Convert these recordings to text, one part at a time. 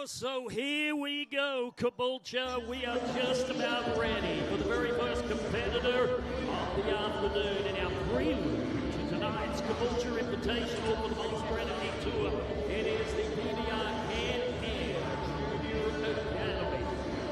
So here we go, Caboolture. We are just about ready for the very first competitor of the afternoon in our prelude to tonight's Caboolture Invitational for the Australia Tour. It is the PBR Can-Am Junior Academy,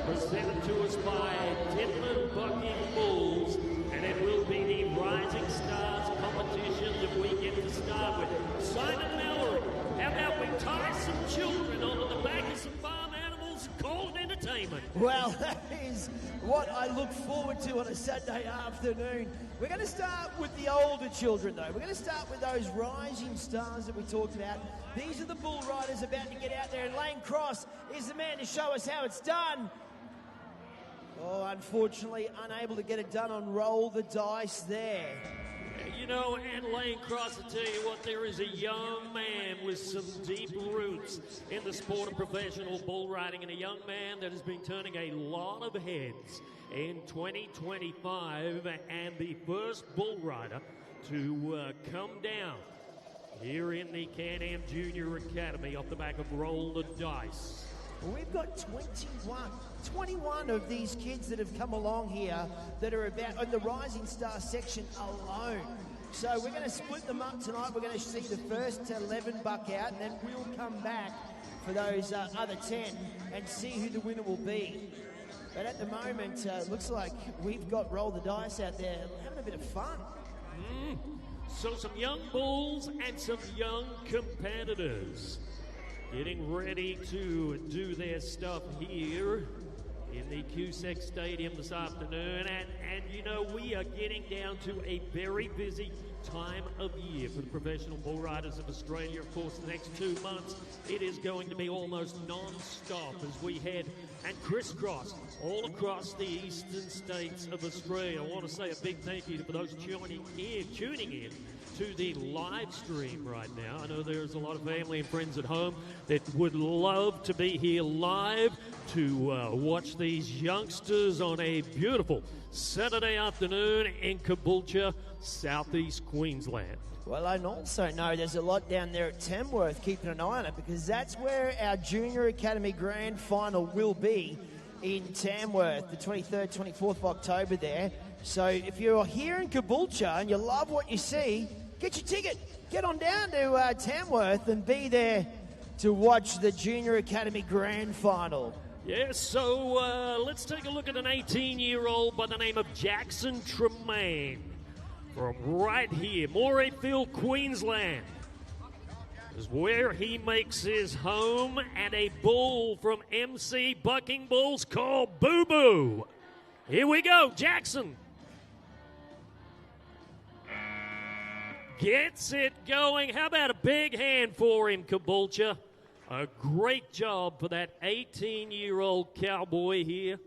presented to us by Denman Bucking Bulls, and it will be the Rising Stars competition that we get to start with. Simon Mallory, how about we tie some children onto the back of some farm animals and call it entertainment? Well, that is what I look forward to on a Saturday afternoon. We're going to start with the older children, though. We're going to start with those rising stars that we talked about. These are the bull riders about to get out there, and Lane Cross is the man to show us how it's done. Oh, unfortunately, unable to get it done on Roll the Dice there. You know, and Lane Cross, I tell you what, there is a young man with some deep roots in the sport of professional bull riding, and a young man that has been turning a lot of heads in 2025, and the first bull rider to come down here in the Can-Am Junior Academy off the back of Roll the Dice. We've got 21 of these kids that have come along here that are about in the Rising Star section alone. So we're going to split them up tonight. We're going to see the first 11 buck out, and then we'll come back for those other 10 and see who the winner will be. But at the moment, looks like we've got Roll the Dice out there having a bit of fun. So some young bulls and some young competitors getting ready to do their stuff here in the Cusack Stadium this afternoon. And you know, we are getting down to a very busy time of year for the professional bull riders of Australia. Of course, the next 2 months, it is going to be almost non-stop as we head and crisscross all across the eastern states of Australia. I want to say a big thank you for those tuning in to the live stream right now. I know there's a lot of family and friends at home that would love to be here live to watch these youngsters on a beautiful Saturday afternoon in Caboolture, southeast Queensland. Well, I also know there's a lot down there at Tamworth keeping an eye on it, because that's where our Junior Academy Grand Final will be, in Tamworth, the 23rd, 24th of October there. So if you're here in Caboolture and you love what you see, get your ticket. Get on down to Tamworth and be there to watch the Junior Academy Grand Final. Yes, so let's take a look at an 18-year-old by the name of Jackson Tremaine from right here, Morayfield, Queensland, is where he makes his home, and a bull from MC Bucking Bulls called Boo Boo. Here we go, Jackson. Gets it going. How about a big hand for him, Caboolture? A great job for that 18-year-old cowboy here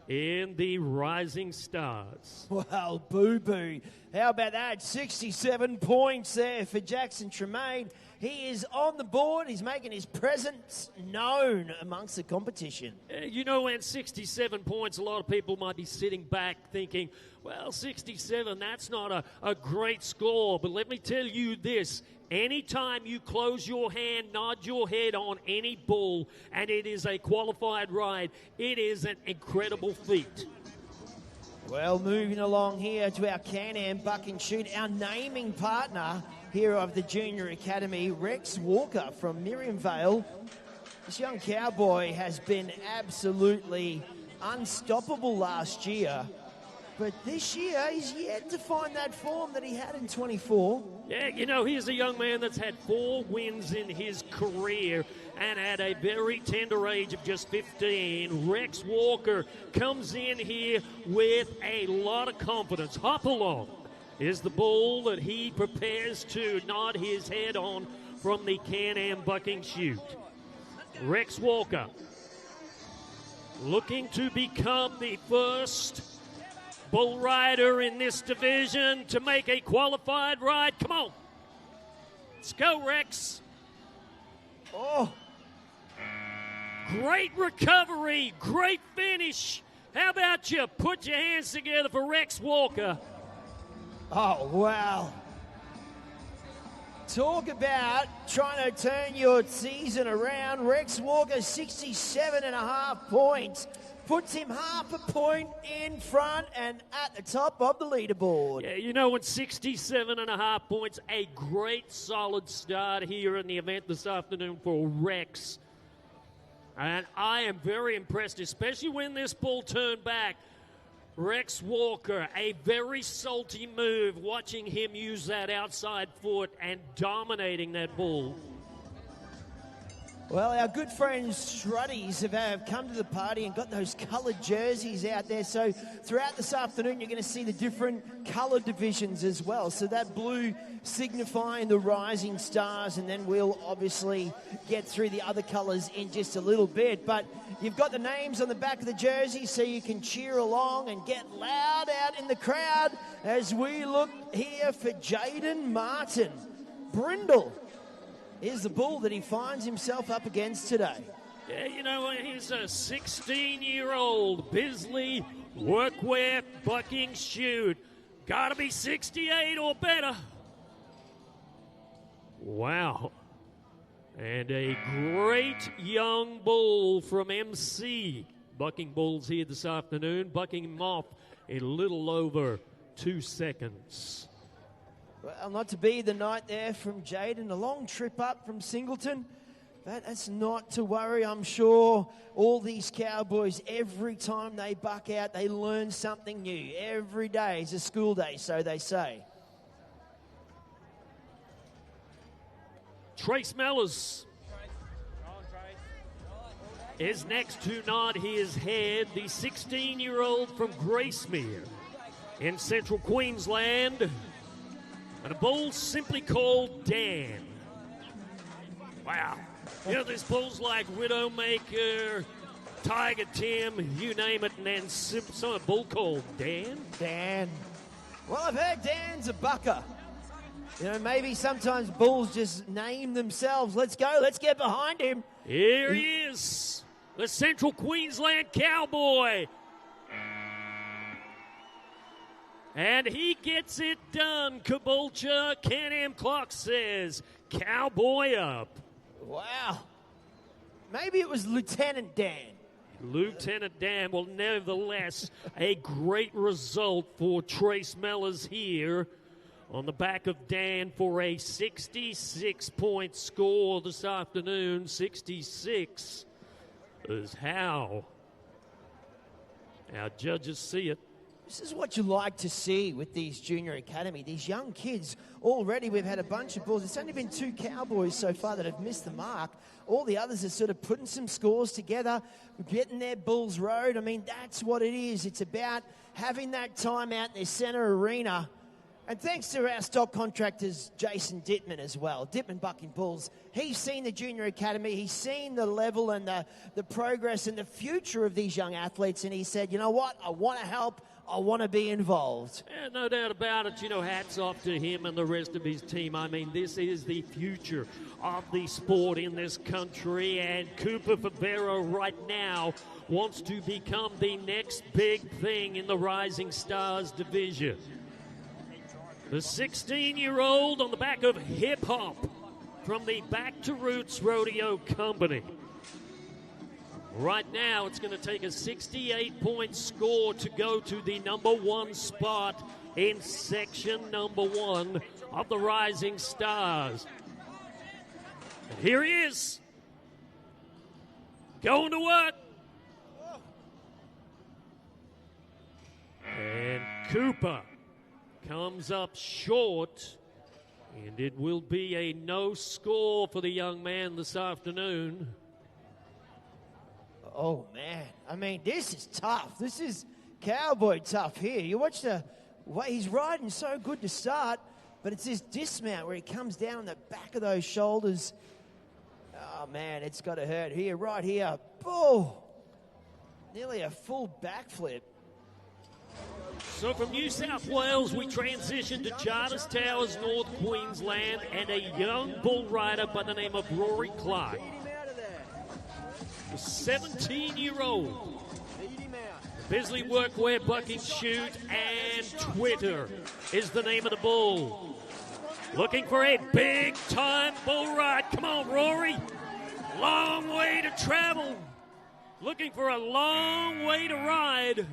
in the Rising Stars. Well, boo-boo. How about that? 67 points there for Jackson Tremaine. He is on the board. He's making his presence known amongst the competition. You know, at 67 points, a lot of people might be sitting back thinking, well, 67, that's not a great score. But let me tell you this. Anytime you close your hand, nod your head on any bull, and it is a qualified ride, it is an incredible feat. Well, moving along here to our Can-Am Buck and Shoot, our naming partner here of the Junior Academy, Rex Walker from Miriam Vale. This young cowboy has been absolutely unstoppable last year. But this year, he's yet to find that form that he had in 24. Yeah, you know, he's a young man that's had 4 wins in his career, and at a very tender age of just 15, Rex Walker comes in here with a lot of confidence. Hopalong is the bull that he prepares to nod his head on from the Can-Am Bucking Shoot. Rex Walker looking to become the first bull rider in this division to make a qualified ride. Come on. Let's go, Rex. Oh. Great recovery. Great finish. How about you put your hands together for Rex Walker? Oh, wow. Talk about trying to turn your season around. Rex Walker, 67.5 points. Puts him half a point in front and at the top of the leaderboard. Yeah, you know, with 67.5 points, a great solid start here in the event this afternoon for Rex. And I am very impressed, especially when this bull turned back. Rex Walker, a very salty move, watching him use that outside foot and dominating that bull. Well, our good friends Strutties have come to the party and got those coloured jerseys out there. So throughout this afternoon, you're going to see the different coloured divisions as well. So that blue signifying the rising stars, and then we'll obviously get through the other colours in just a little bit. But you've got the names on the back of the jersey so you can cheer along and get loud out in the crowd as we look here for Jaden Martin. Brindle is the bull that he finds himself up against today. Yeah, you know, he's a 16-year-old Bisley workwear bucking shoot. Gotta be 68 or better. Wow. And a great young bull from MC. Bucking bulls here this afternoon, bucking him off in a little over 2 seconds. Well, not to be the night there from Jaden. A long trip up from Singleton. But that's not to worry. I'm sure all these cowboys, every time they buck out, they learn something new. Every day is a school day, so they say. Trace Mellors is next to nod his head. The 16-year-old from Gracemere in central Queensland. And a bull simply called Dan. Wow. You know, there's bulls like Widowmaker, Tiger Tim, you name it, and then some bull called Dan. Dan. Well, I've heard Dan's a bucker. You know, maybe sometimes bulls just name themselves. Let's go. Let's get behind him. Here he is, the Central Queensland Cowboy. And he gets it done. Caboolture, Can-Am clock says, Cowboy up. Wow. Maybe it was Lieutenant Dan. Lieutenant Dan. Well, nevertheless, a great result for Trace Mellors here on the back of Dan for a 66-point score this afternoon. 66 is how our judges see it. This is what you like to see with these junior academy. These young kids, already we've had a bunch of bulls. It's only been 2 cowboys so far that have missed the mark. All the others are sort of putting some scores together, getting their bulls rode. I mean, that's what it is. It's about having that time out in their centre arena. And thanks to our stock contractors, Jason Dittman as well, Dittman Bucking Bulls. He's seen the junior academy. He's seen the level and the progress and the future of these young athletes. And he said, you know what, I want to help. I want to be involved. Yeah, no doubt about it. You know, hats off to him and the rest of his team. I mean, this is the future of the sport in this country. And Cooper Fabero right now wants to become the next big thing in the Rising Stars division. The 16-year-old on the back of Hip Hop from the Back to Roots Rodeo Company. Right now, it's going to take a 68-point score to go to the number 1 spot in section number 1 of the Rising Stars. And here he is, going to work. And Cooper comes up short, and it will be a no score for the young man this afternoon. Oh, man. I mean, this is tough. This is cowboy tough here. You watch the way he's riding so good to start, but it's this dismount where he comes down on the back of those shoulders. Oh, man, it's got to hurt here, right here. Oh, nearly a full backflip. So from New South Wales, we transition to Charters Towers, North Queensland, and a young bull rider by the name of Rory Clark. The 17-year-old. Bisley Workwear Bucking Shoot and Twitter is the name of the bull. looking for a big-time bull ride. Come on, Rory. Long way to travel. Looking for a long way to ride.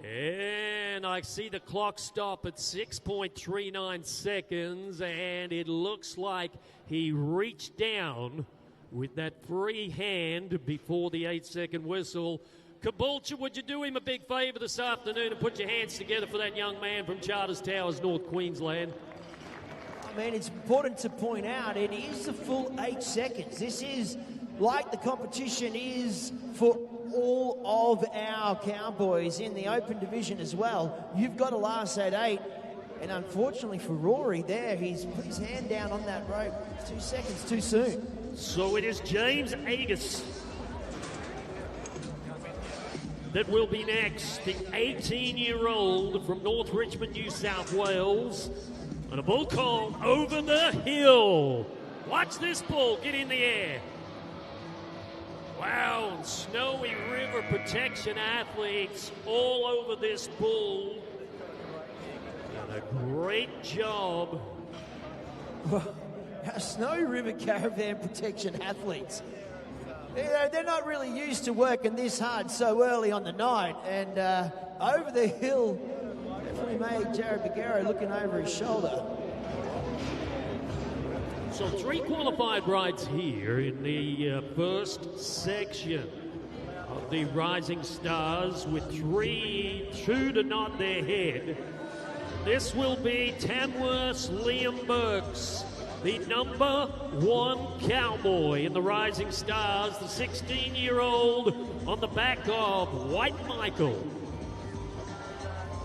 And I see the clock stop at 6.39 seconds, and it looks like he reached down with that free hand before the 8-second whistle. Caboolture, would you do him a big favour this afternoon and put your hands together for that young man from Charters Towers, North Queensland? I mean, it's important to point out it is the full 8 seconds. This is like the competition is for all of our cowboys in the open division as well. You've got to last that 8. And unfortunately for Rory there, he's put his hand down on that rope 2 seconds too soon. So it is James Agus that will be next, the 18-year-old from North Richmond, New South Wales, and a bull called Over the Hill. Watch this bull get in the air. Wow, and Snowy River protection athletes all over this bull. Done a great job. Our Snowy River Caravan protection athletes, they're not really used to working this hard so early on the night. And Over the Hill definitely made Jared Bagero looking over his shoulder. So 3 qualified rides here in the first section of the Rising Stars, with 2 to nod their head. This will be Tamworth's Liam Burks, the number 1 cowboy in the Rising Stars, the 16-year-old on the back of White Michael.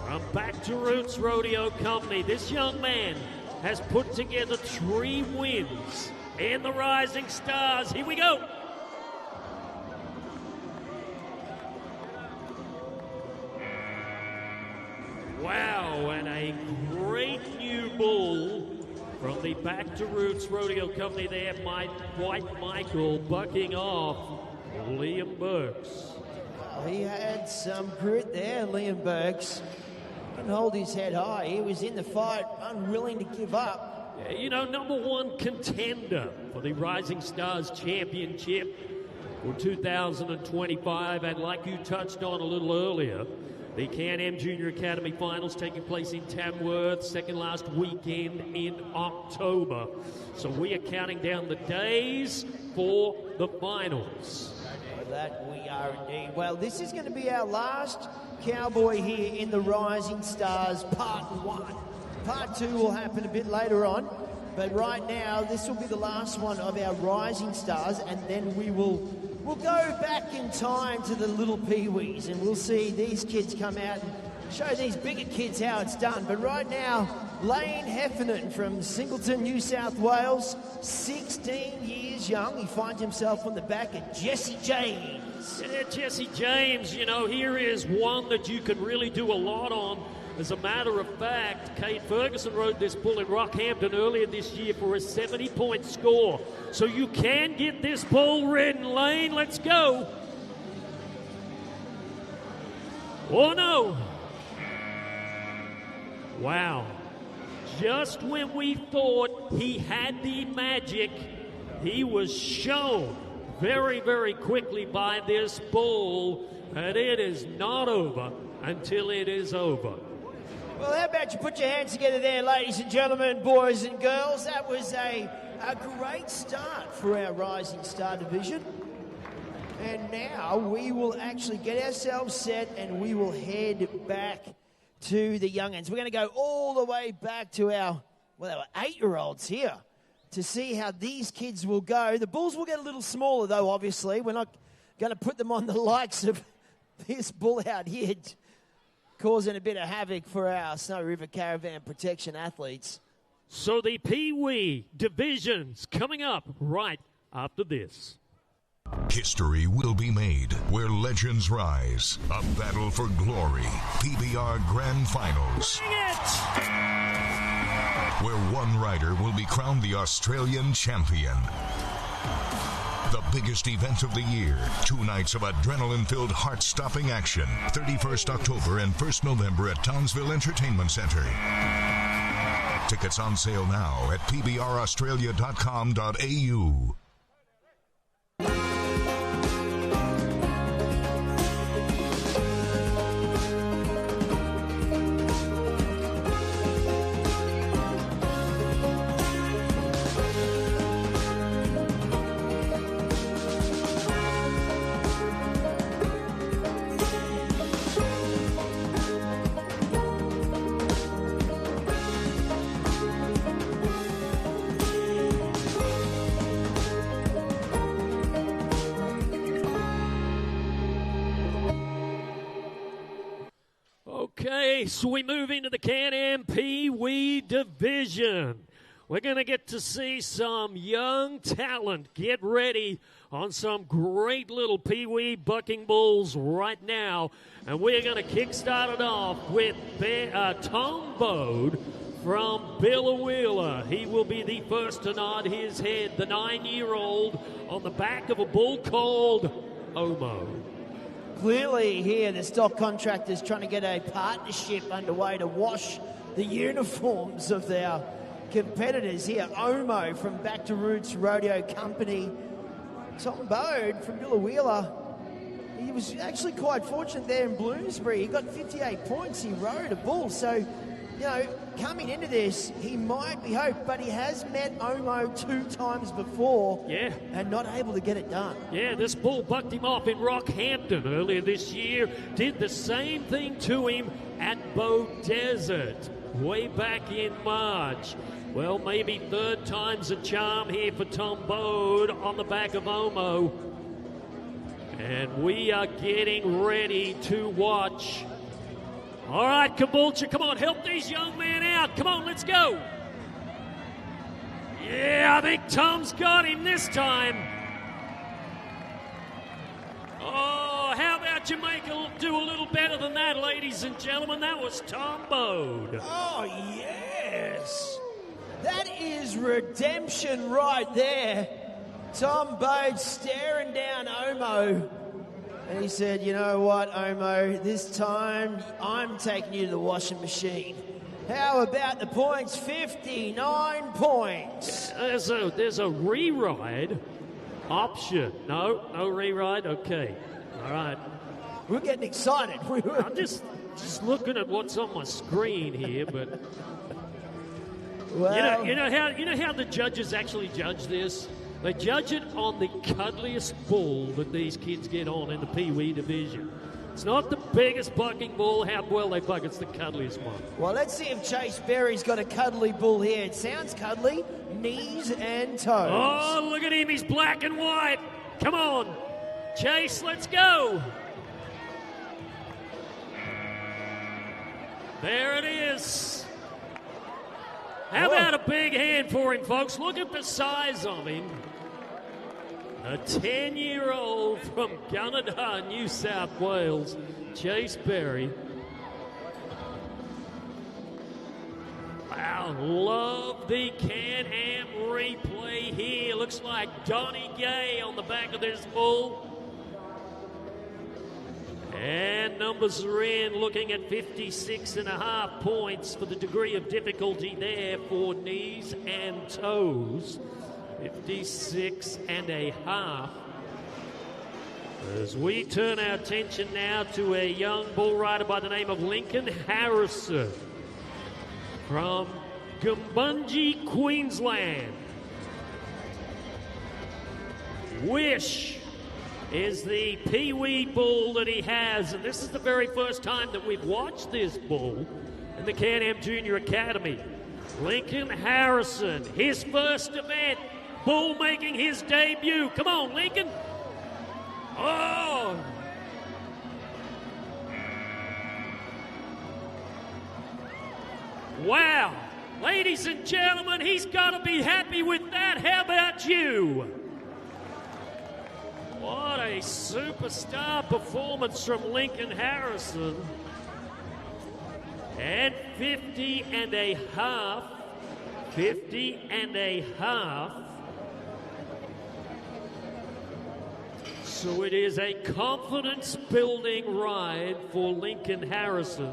From Back to Roots Rodeo Company, this young man has put together 3 wins in the Rising Stars. Here we go. Wow, and a great new bull from the Back to Roots Rodeo Company there, White Michael bucking off Liam Burks. Well, he had some grit there, Liam Burks. Couldn't hold his head high. He was in the fight, unwilling to give up. Yeah, you know, number 1 contender for the Rising Stars Championship for 2025. And like you touched on a little earlier, the Can-Am Junior Academy finals taking place in Tamworth, second last weekend in October. So we are counting down the days for the finals. That we are indeed. Well, this is going to be our last cowboy here in the Rising Stars Part 1. Part 2 will happen a bit later on, but right now this will be the last one of our Rising Stars, and then we'll go back in time to the little peewees, and we'll see these kids come out and show these bigger kids how it's done. But right now, Lane Heffernan from Singleton, New South Wales, 16 years young. He finds himself on the back of Jesse James. Yeah, Jesse James, you know, here is one that you can really do a lot on. As a matter of fact, Kate Ferguson rode this bull in Rockhampton earlier this year for a 70-point score. So you can get this bull ridden. Lane, let's go. Oh, no. Wow. Just when we thought he had the magic, he was shown very, very quickly by this bull, and it is not over until it is over. Well, how about you put your hands together there, ladies and gentlemen, boys and girls. That was a great start for our Rising Star division. And now we will actually get ourselves set and we will head back to the young'uns. We're going to go all the way back to our 8-year-olds here to see how these kids will go. The bulls will get a little smaller, though, obviously. We're not going to put them on the likes of this bull out here, causing a bit of havoc for our Snowy River Caravan protection athletes. So the Pee-wee divisions coming up right after this. History will be made where legends rise. A battle for glory. PBR Grand Finals. Where one rider will be crowned the Australian champion. The biggest event of the year. 2 nights of adrenaline-filled, heart-stopping action. 31st October and 1st November at Townsville Entertainment Center. Tickets on sale now at pbraustralia.com.au. Okay, so we move into the Can-Am Pee-wee division. We're going to get to see some young talent get ready on some great little Pee-wee bucking bulls right now. And we're going to kickstart it off with Tom Bode from Billawheeler. He will be the first to nod his head, the 9-year-old on the back of a bull called Omo. Clearly here the stock contractors trying to get a partnership underway to wash the uniforms of their competitors here. Omo from Back to Roots Rodeo Company. Tom Bode from Billawheeler. He was actually quite fortunate there in Bloomsbury. He got 58 points. He rode a bull. So, you know, coming into this, he might be hoped, but he has met Omo 2 times before. Yeah. And not able to get it done. Yeah, this bull bucked him off in Rockhampton earlier this year. Did the same thing to him at Bow Desert way back in March. Well, maybe third time's a charm here for Tom Bode on the back of Omo. And we are getting ready to watch. All right, Caboolture, come on, help these young men out. Come on, let's go. Yeah, I think Tom's got him this time. Oh, how about you do a little better than that, ladies and gentlemen? That was Tom Bode. Oh, yes. That is redemption right there. Tom Bode staring down Omo. And he said, you know what, Omo, this time I'm taking you to the washing machine. How about the points? 59 points. There's a re-ride option. No re-ride? Okay. All right. We're getting excited. I'm just looking at what's on my screen here, but well, you know how the judges actually judge this? They judge it on the cuddliest bull that these kids get on in the Pee-wee division. It's not the biggest bucking bull, how well they buck, it's the cuddliest one. Well, let's see if Chase Berry's got a cuddly bull here. It sounds cuddly, knees and toes. Oh, look at him, he's black and white. Come on, Chase, let's go. There it is. How about a big hand for him, folks? Look at the size of him. A 10-year-old from Gunnedah, New South Wales, Chase Berry. Wow, love the Can-Am replay here. Looks like Donnie Gay on the back of this bull. And numbers are in, looking at 56.5 points for the degree of difficulty there for knees and toes. 56.5. As we turn our attention now to a young bull rider by the name of Lincoln Harrison from Gumbunji, Queensland. Wish is the Pee-wee bull that he has, and this is the very first time that we've watched this bull in the Can-Am Junior Academy. Lincoln Harrison, his first event, bull making his debut. Come on, Lincoln. Oh! Wow. Ladies and gentlemen, he's got to be happy with that. How about you? What a superstar performance from Lincoln Harrison. And 50.5. 50.5. So it is a confidence-building ride for Lincoln Harrison.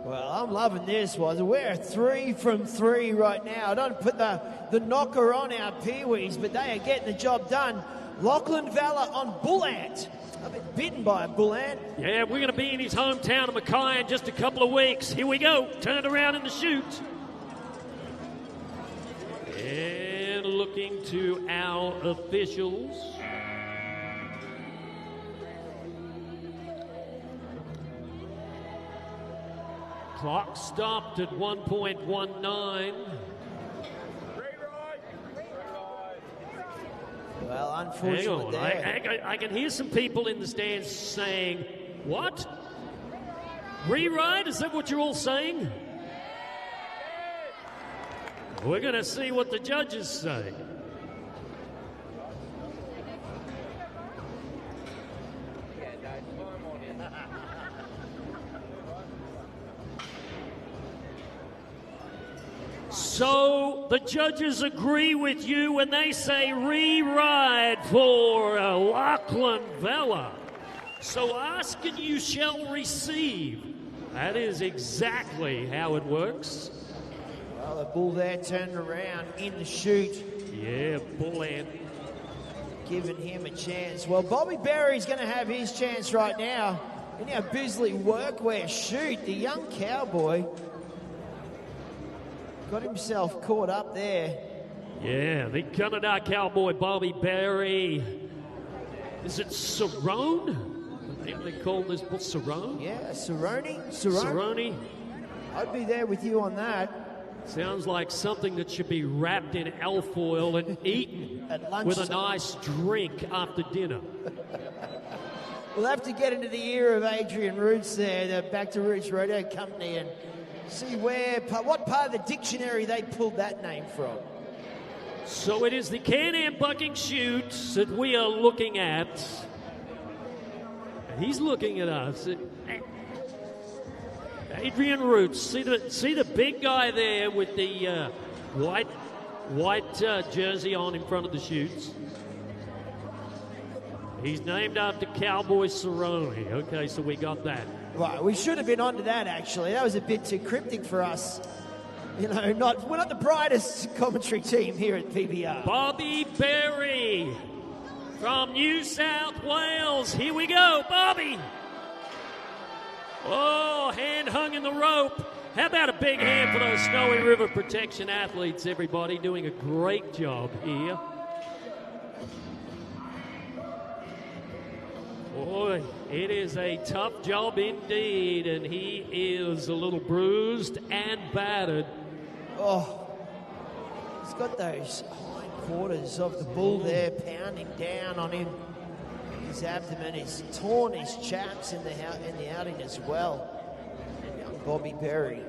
Well, I'm loving this, was We're 3 from 3 right now. I don't put the knocker on our peewees, but they are getting the job done. Lachlan Valla on Bull Ant. I've been bitten by a bull ant. Yeah, we're going to be in his hometown of Mackay in just a couple of weeks. Here we go. Turned around in the chute. And looking to our officials. Clock stopped at 1.19. Well, unfortunately, I can hear some people in the stands saying, what? Rewrite? Is that what you're all saying? We're going to see what the judges say. So the judges agree with you when they say rewrite for Lachlan Valla. So ask and you shall receive. That is exactly how it works. Well, the bull there turned around in the chute. Yeah, bull ant. Giving him a chance. Well, Bobby Berry's going to have his chance right now in our Bisley Workwear chute. The young cowboy got himself caught up there. Yeah, the Canada cowboy Bobby Berry. Is it Cerrone? They call this bull Cerrone? Yeah, Cerrone. Cerrone. I'd be there with you on that. Sounds like something that should be wrapped in alfoil and eaten with a nice drink after dinner. We'll have to get into the ear of Adrian Roots there, the Back to Roots Rodeo Company, and see what part of the dictionary they pulled that name from. So it is the Can-Am bucking chute that we are looking at. He's looking at us. Adrian Roots, see the big guy there with the white jersey on in front of the chutes. He's named after Cowboy Cerrone. Okay, so we got that. Right, we should have been onto that, actually. That was a bit too cryptic for us. You know, we're not the brightest commentary team here at PBR. Bobby Berry from New South Wales. Here we go, Bobby. Oh, hand hung in the rope. How about a big hand for those Snowy River Protection athletes, everybody, doing a great job here. Boy, it is a tough job indeed, and he is a little bruised and battered. Oh, he's got those hindquarters of the bull there pounding down on him. His abdomen is torn, his chaps in the outing as well. Young Bobby Berry.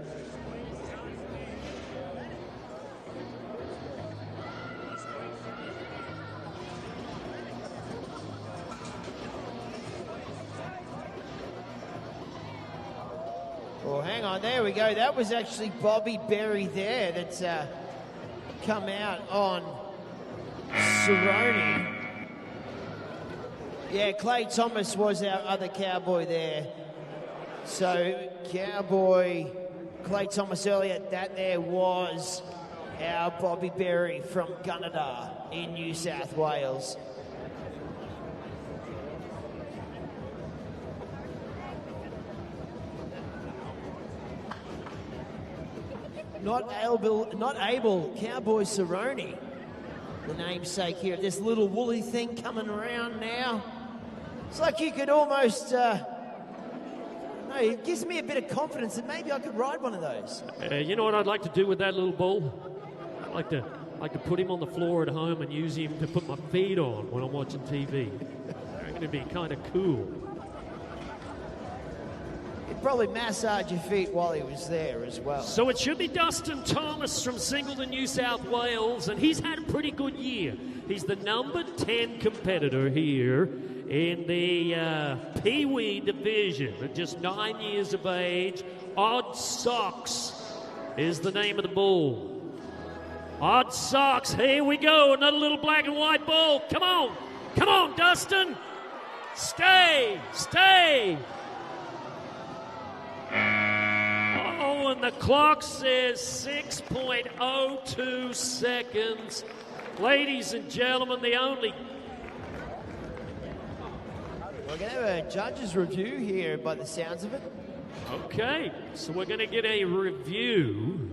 Well, hang on, there we go. That was actually Bobby Berry there that's come out on Cerrone. Yeah, Clay Thomas was our other cowboy there. So, cowboy Clay Thomas earlier, that there was our Bobby Berry from Gunnedah in New South Wales. Not able, Cowboy Cerrone, the namesake here. This little woolly thing coming around now. It's like you could almost, it gives me a bit of confidence that maybe I could ride one of those. You know what I'd like to do with that little bull? I'd like to put him on the floor at home and use him to put my feet on when I'm watching TV. I reckon it'd be kind of cool. He'd probably massage your feet while he was there as well. So it should be Dustin Thomas from Singleton, New South Wales, and he's had a pretty good year. He's the number 10 competitor here in the Pee-wee division at just 9 years of age. Odd Socks is the name of the bull. Odd Socks, here we go, another little black and white bull. Come on, Dustin. Stay. the clock says 6.02 seconds. Ladies and gentlemen, the only... We're going to have a judge's review here by the sounds of it. Okay, so we're going to get a review.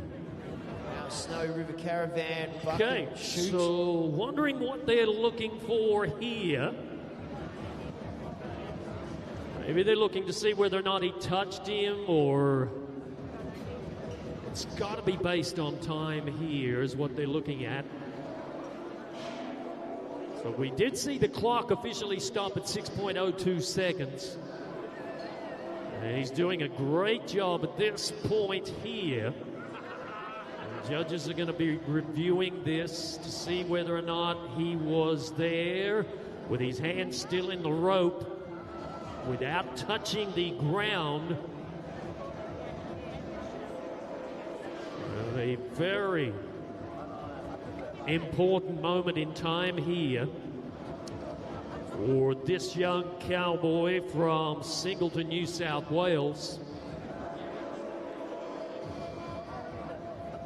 Our Snow River Caravan bucket Okay, shoot. so wondering what they're looking for here. Maybe they're looking to see whether or not he touched him, or it's got to be based on time here is what they're looking at. So we did see the clock officially stop at 6.02 seconds. And he's doing a great job at this point here. And judges are going to be reviewing this to see whether or not he was there with his hand still in the rope without touching the ground. A very important moment in time here for this young cowboy from Singleton, New South Wales.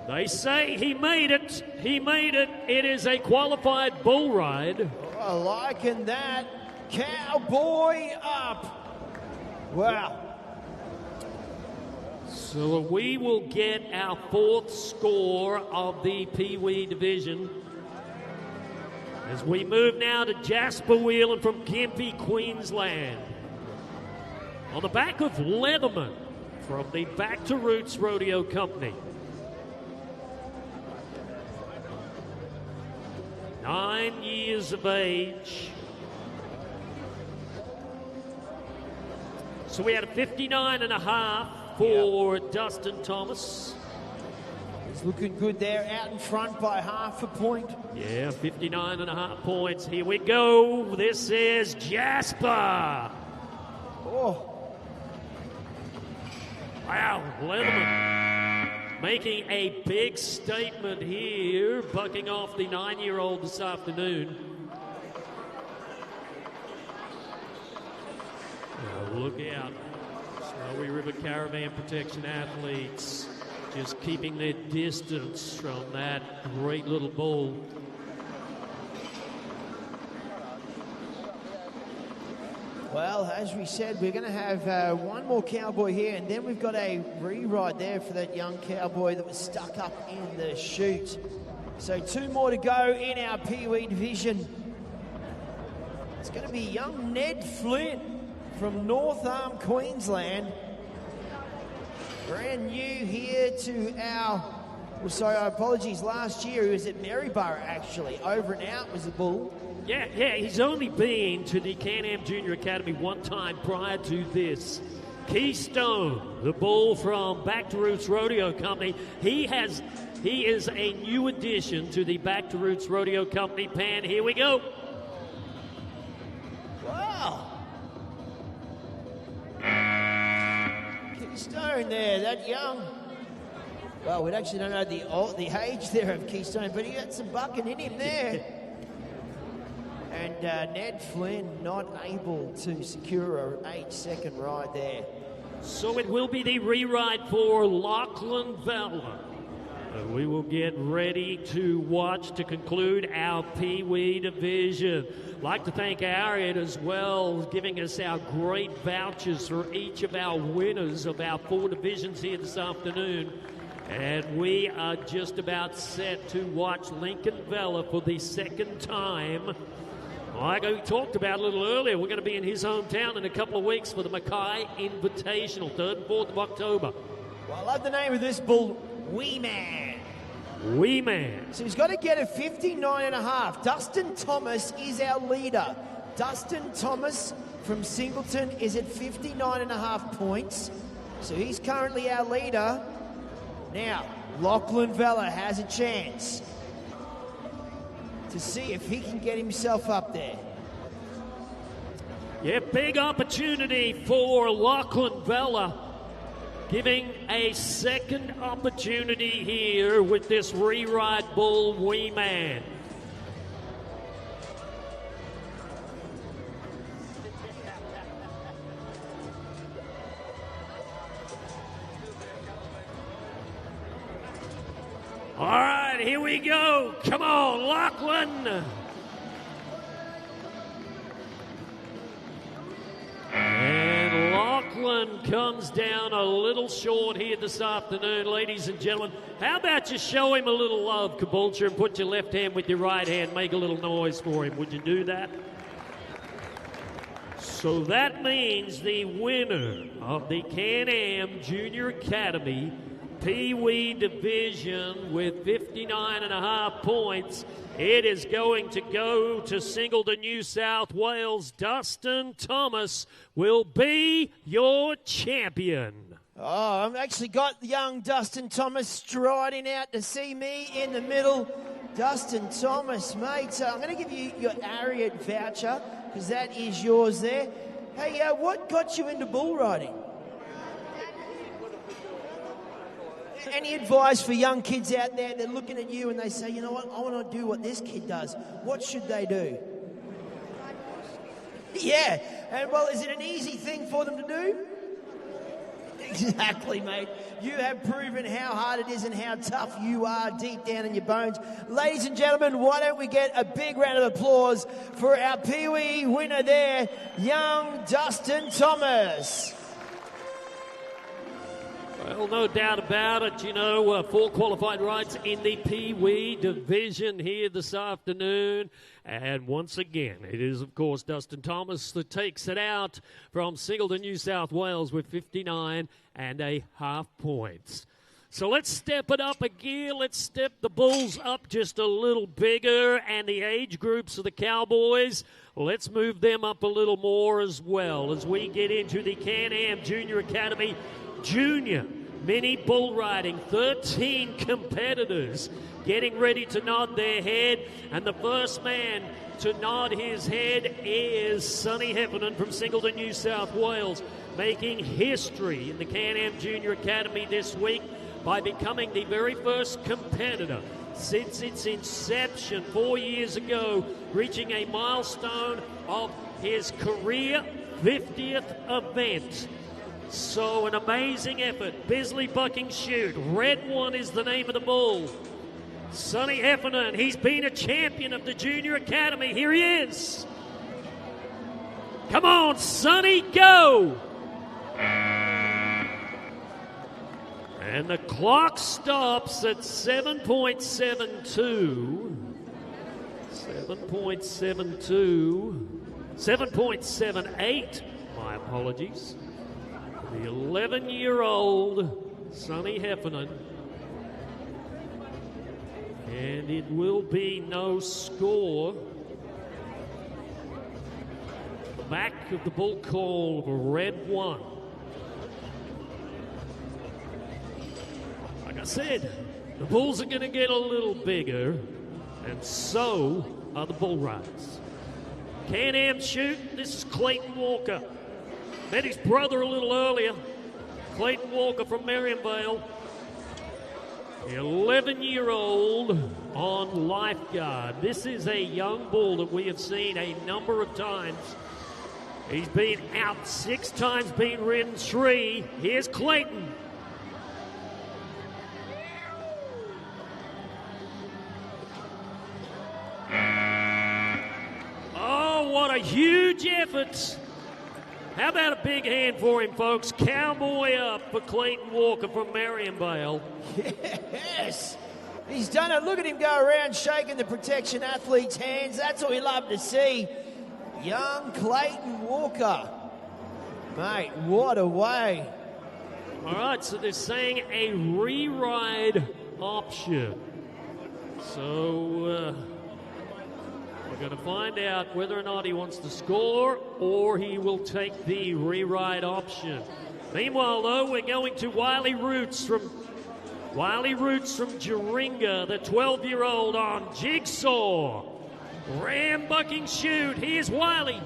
They say he made it. He made it. It is a qualified bull ride. Oh, liking that. Cowboy up. Wow. So we will get our fourth score of the Pee Wee division as we move now to Jasper Whelan from Gympie, Queensland. On the back of Leatherman from the Back to Roots Rodeo Company. 9 years of age. So we had a 59.5 for Dustin Thomas. He's looking good there, out in front by half a point. Yeah, 59.5 points. Here we go. This is Jasper. Oh, Wow, Leatherman making a big statement here, bucking off the 9-year-old this afternoon. Oh, look out. Snowy River Caravan Protection athletes just keeping their distance from that great little bull. well, as we said, we're going to have one more cowboy here, and then we've got a re-ride there for that young cowboy that was stuck up in the chute. So 2 more to go in our Pee Wee division. It's going to be young Ned Flynn from North Arm, Queensland. Brand new here to our, well, sorry, apologies, last year he was at Maryborough actually. Over and out was the bull. Yeah, he's only been to the Can-Am Junior Academy one time prior to this. Keystone, the bull from Back to Roots Rodeo Company. He is a new addition to the Back to Roots Rodeo Company pan. Here we go. Wow. Keystone there, that young. Well, we actually don't know the age there of Keystone, but he had some bucking in him there. And Ned Flynn not able to secure an 8-second ride there. So it will be the re-ride for Lachlan Vella. We will get ready to watch to conclude our Pee Wee division. Like to thank Ariat as well, giving us our great vouchers for each of our winners of our 4 divisions here this afternoon. And we are just about set to watch Lincoln Vella for the second time. Like we talked about a little earlier, we're going to be in his hometown in a couple of weeks for the Mackay Invitational, 3rd and 4th of October. Well, I love the name of this bull, Wee Man. Wee Man. So he's got to get a 59.5. Dustin Thomas is our leader. Dustin Thomas from Singleton is at 59.5 points. So he's currently our leader. Now, Lachlan Vella has a chance to see if he can get himself up there. Yeah, big opportunity for Lachlan Vella, giving a second opportunity here with this re-ride bull, Wee Man. All right, here we go. Come on, Lachlan. And Lachlan comes down a little short here this afternoon, ladies and gentlemen. How about you show him a little love, Caboolture, and put your left hand with your right hand. Make a little noise for him. Would you do that? So that means the winner of the Can-Am Junior Academy Pee Wee division with 59.5 points. It is going to go to Singleton, New South Wales. Dustin Thomas will be your champion. Oh, I've actually got young Dustin Thomas striding out to see me in the middle. Dustin Thomas, mate. So I'm going to give you your Ariat voucher because that is yours there. Hey, what got you into bull riding? Any advice for young kids out there? They're looking at you and they say, you know what, I want to do what this kid does. What should they do? Yeah, and well, is it an easy thing for them to do? Exactly, mate. You have proven how hard it is and how tough you are deep down in your bones. Ladies and gentlemen, why don't we get a big round of applause for our Pee Wee winner there, young Dustin Thomas. Well, no doubt about it. You know, 4 qualified rides in the Pee Wee division here this afternoon. And once again, it is, of course, Dustin Thomas that takes it out from Singleton, New South Wales with 59.5 points. So let's step it up a gear. Let's step the bulls up just a little bigger. And the age groups of the Cowboys, let's move them up a little more as well as we get into the Can-Am Junior Academy Junior Mini Bull Riding. 13 competitors getting ready to nod their head. And the first man to nod his head is Sonny Heffernan from Singleton, New South Wales, making history in the Can-Am Junior Academy this week by becoming the very first competitor since its inception 4 years ago, reaching a milestone of his career 50th event. So an amazing effort. Bisley Bucking Chute. Red One is the name of the bull. Sonny Heffernan, he's been a champion of the Junior Academy. Here he is. Come on, Sonny, go! And the clock stops at 7.72. 7.78. My apologies. The 11-year-old Sonny Heffernan. And it will be no score. The back of the bull call of a Red One. Like I said, the bulls are going to get a little bigger, and so are the bull rides. Can-Am Chute, this is Clayton Walker. Met his brother a little earlier, Clayton Walker from Marianvale. The 11-year-old on lifeguard. This is a young bull that we have seen a number of times. He's been out 6 times, been ridden 3. Here's Clayton. Oh, what a huge effort. How about a big hand for him, folks? Cowboy up for Clayton Walker from Marianvale. Yes! He's done it. Look at him go around shaking the protection athlete's hands. That's what we love to see. Young Clayton Walker. Mate, what a way. All right, so they're saying a re-ride option. So we're going to find out whether or not he wants to score or he will take the re-ride option. Meanwhile, though, we're going to Wiley Roots from Jaringa, the 12-year-old on Jigsaw. Ram Bucking Chute. Here's Wiley.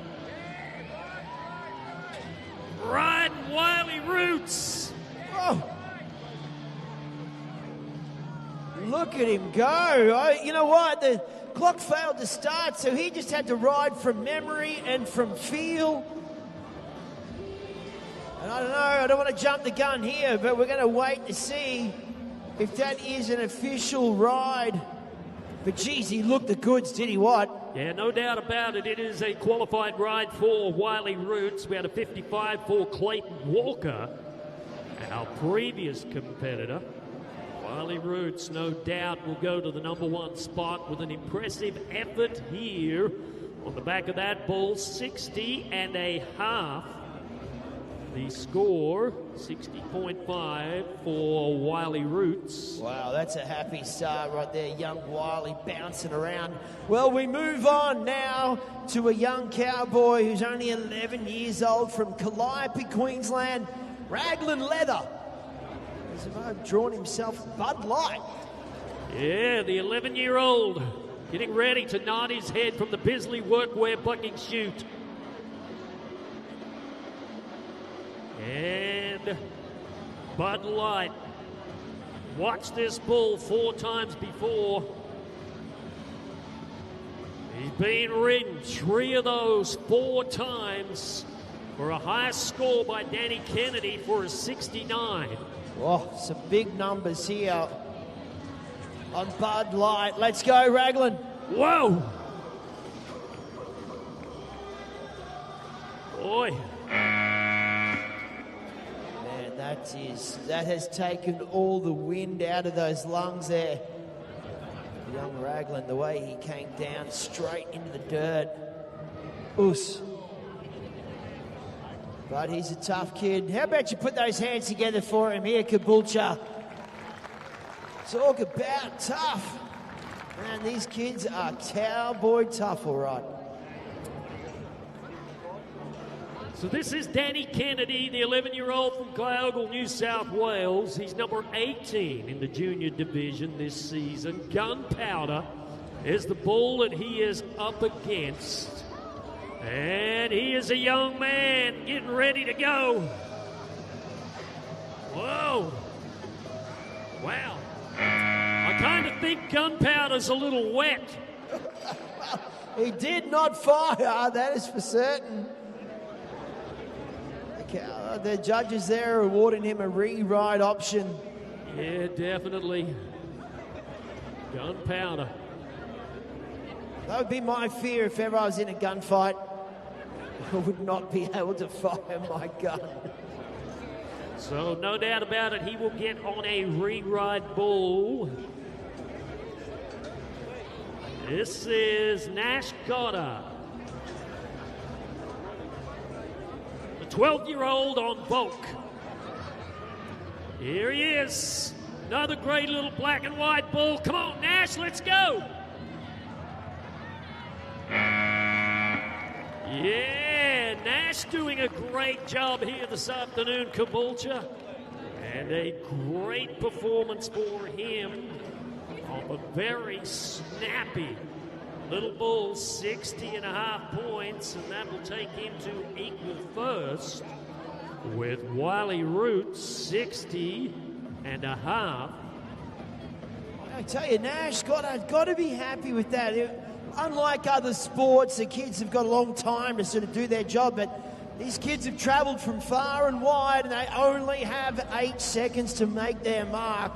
Riding Wiley Roots. Oh. Look at him go. You know what? The clock failed to start, so he just had to ride from memory and from feel. And I don't know, I don't want to jump the gun here, but we're going to wait to see if that is an official ride. But geez, he looked the goods, did he what? Yeah, no doubt about it. It is a qualified ride for Wiley Roots. We had a 55 for Clayton Walker, our previous competitor. Wiley Roots, no doubt, will go to the #1 spot with an impressive effort here. On the back of that bull, 60.5. The score, 60.5 for Wiley Roots. Wow, that's a happy start right there. Young Wiley bouncing around. Well, we move on now to a young cowboy who's only 11 years old from Calliope, Queensland, Raglan Leather. He's drawn himself Bud Light. Yeah, the 11-year-old getting ready to nod his head from the Bisley Workwear bucking chute. And Bud Light watched this bull 4 times before. He's been ridden 3 of those 4 times for a highest score by Danny Kennedy for a 69. Oh, some big numbers here on Bud Light. Let's go, Raglan. Whoa! Boy. That has taken all the wind out of those lungs there. Young Raglan, the way he came down straight into the dirt. Oos. But he's a tough kid. How about you put those hands together for him here, Caboolture? Talk about tough. Man, these kids are cowboy tough, all right. So this is Danny Kennedy, the 11-year-old from Glasgow, New South Wales. He's number 18 in the junior division this season. Gunpowder is the bull that he is up against. And he is a young man getting ready to go. Whoa. Wow. I kind of think Gunpowder's a little wet. He did not fire, that is for certain. The judges there are awarding him a re-ride option. Yeah, definitely. Gunpowder. That would be my fear if ever I was in a gunfight. I would not be able to fire my gun. So no doubt about it, he will get on a re-ride bull. This is Nash Goddard. 12-year-old on Volk. Here he is. Another great little black and white bull. Come on, Nash, let's go. Yeah, Nash doing a great job here this afternoon, Caboolture. And a great performance for him on a very snappy little bull, 60.5 points, and that will take him to equal first with Wiley Roots, 60.5. I tell you, Nash got to be happy with that. Unlike other sports, the kids have got a long time to sort of do their job, but these kids have travelled from far and wide, and they only have 8 seconds to make their mark.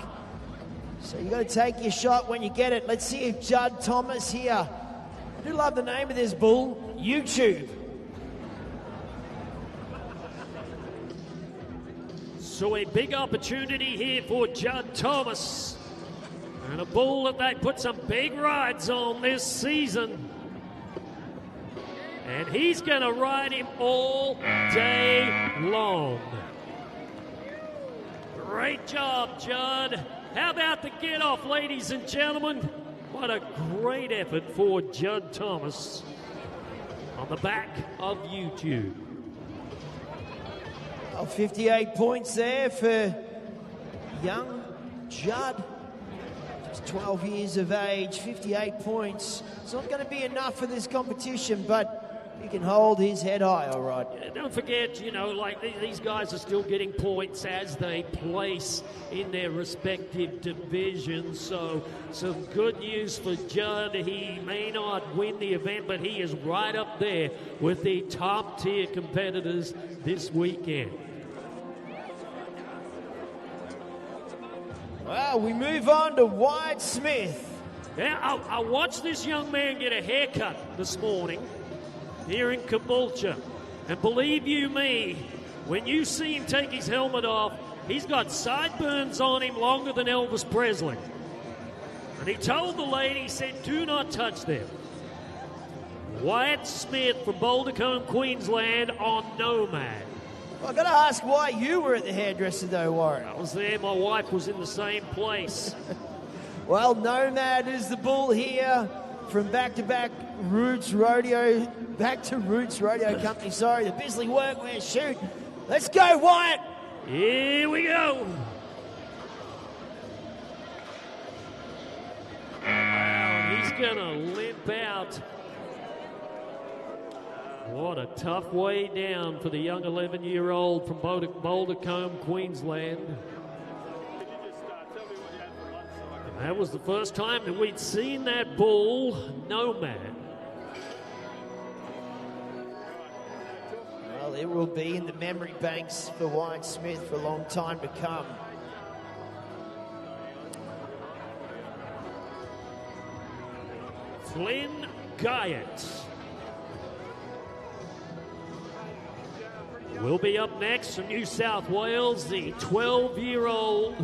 So you got to take your shot when you get it. Let's see if Judd Thomas here. I do love the name of this bull, YouTube. So a big opportunity here for Judd Thomas. And a bull that they put some big rides on this season. And he's going to ride him all day long. Great job, Judd. How about the get off, ladies and gentlemen? What a great effort for Judd Thomas on the back of YouTube. Oh, 58 points there for young Judd. Just 12 years of age, 58 points. It's not going to be enough for this competition, but he can hold his head high, all right. Don't forget, you know, like these guys are still getting points as they place in their respective divisions. So some good news for Judd. He may not win the event, but he is right up there with the top tier competitors this weekend. Well, we move on to Wyatt Smith. Yeah, I watched this young man get a haircut this morning here in Caboolture. And believe you me, when you see him take his helmet off, he's got sideburns on him longer than Elvis Presley. And he told the lady, he said, do not touch them. Wyatt Smith from Boulder Combe, Queensland on Nomad. Well, I've got to ask why you were at the hairdresser though, Warren. I was there, my wife was in the same place. Well, Nomad is the bull here from back-to-back Roots Rodeo, back to Roots Rodeo Company, sorry, the Bisley Workwear shoot. Let's go, Wyatt! Here we go. Wow, he's going to limp out. What a tough way down for the young 11-year-old from Boulder Combe, Queensland. And that was the first time that we'd seen that bull, Nomad. Well, it will be in the memory banks for Wyatt Smith for a long time to come. Flynn Guyett will be up next from New South Wales, the 12-year-old.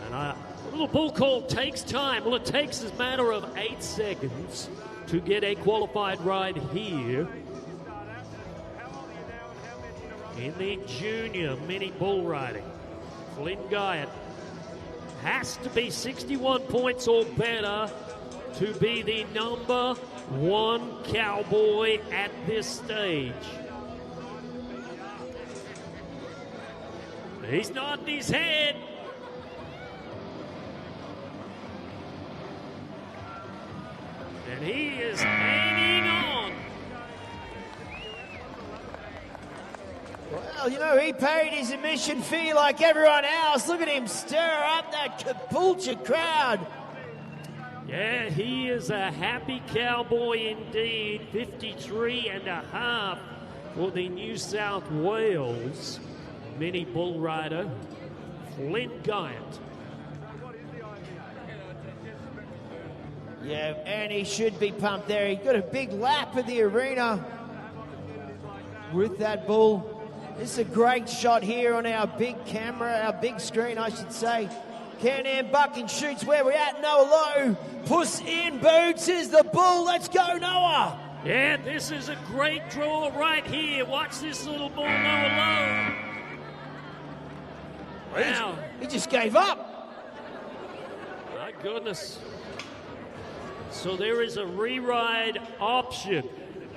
And a little bull called Takes Time. Well, it takes a matter of 8 seconds to get a qualified ride here in the junior mini bull riding. Flynn Guyett has to be 61 points or better to be the number 1 cowboy at this stage. He's nodding his head. And he is hanging on. Well, you know, he paid his admission fee like everyone else. Look at him stir up that Caboolture crowd. Yeah, he is a happy cowboy indeed. 53 and a half for the New South Wales mini bull rider, Flynn Guyett. Yeah, and he should be pumped there. He got a big lap of the arena with that bull. This is a great shot here on our big camera, our big screen, I should say. Can-Am Buck and Shoots where we're at. Noah Lowe. Puss in Boots is the bull. Let's go, Noah. Yeah, this is a great draw right here. Watch this little bull, Noah Lowe. Wow. He just gave up. My goodness. So there is a re-ride option.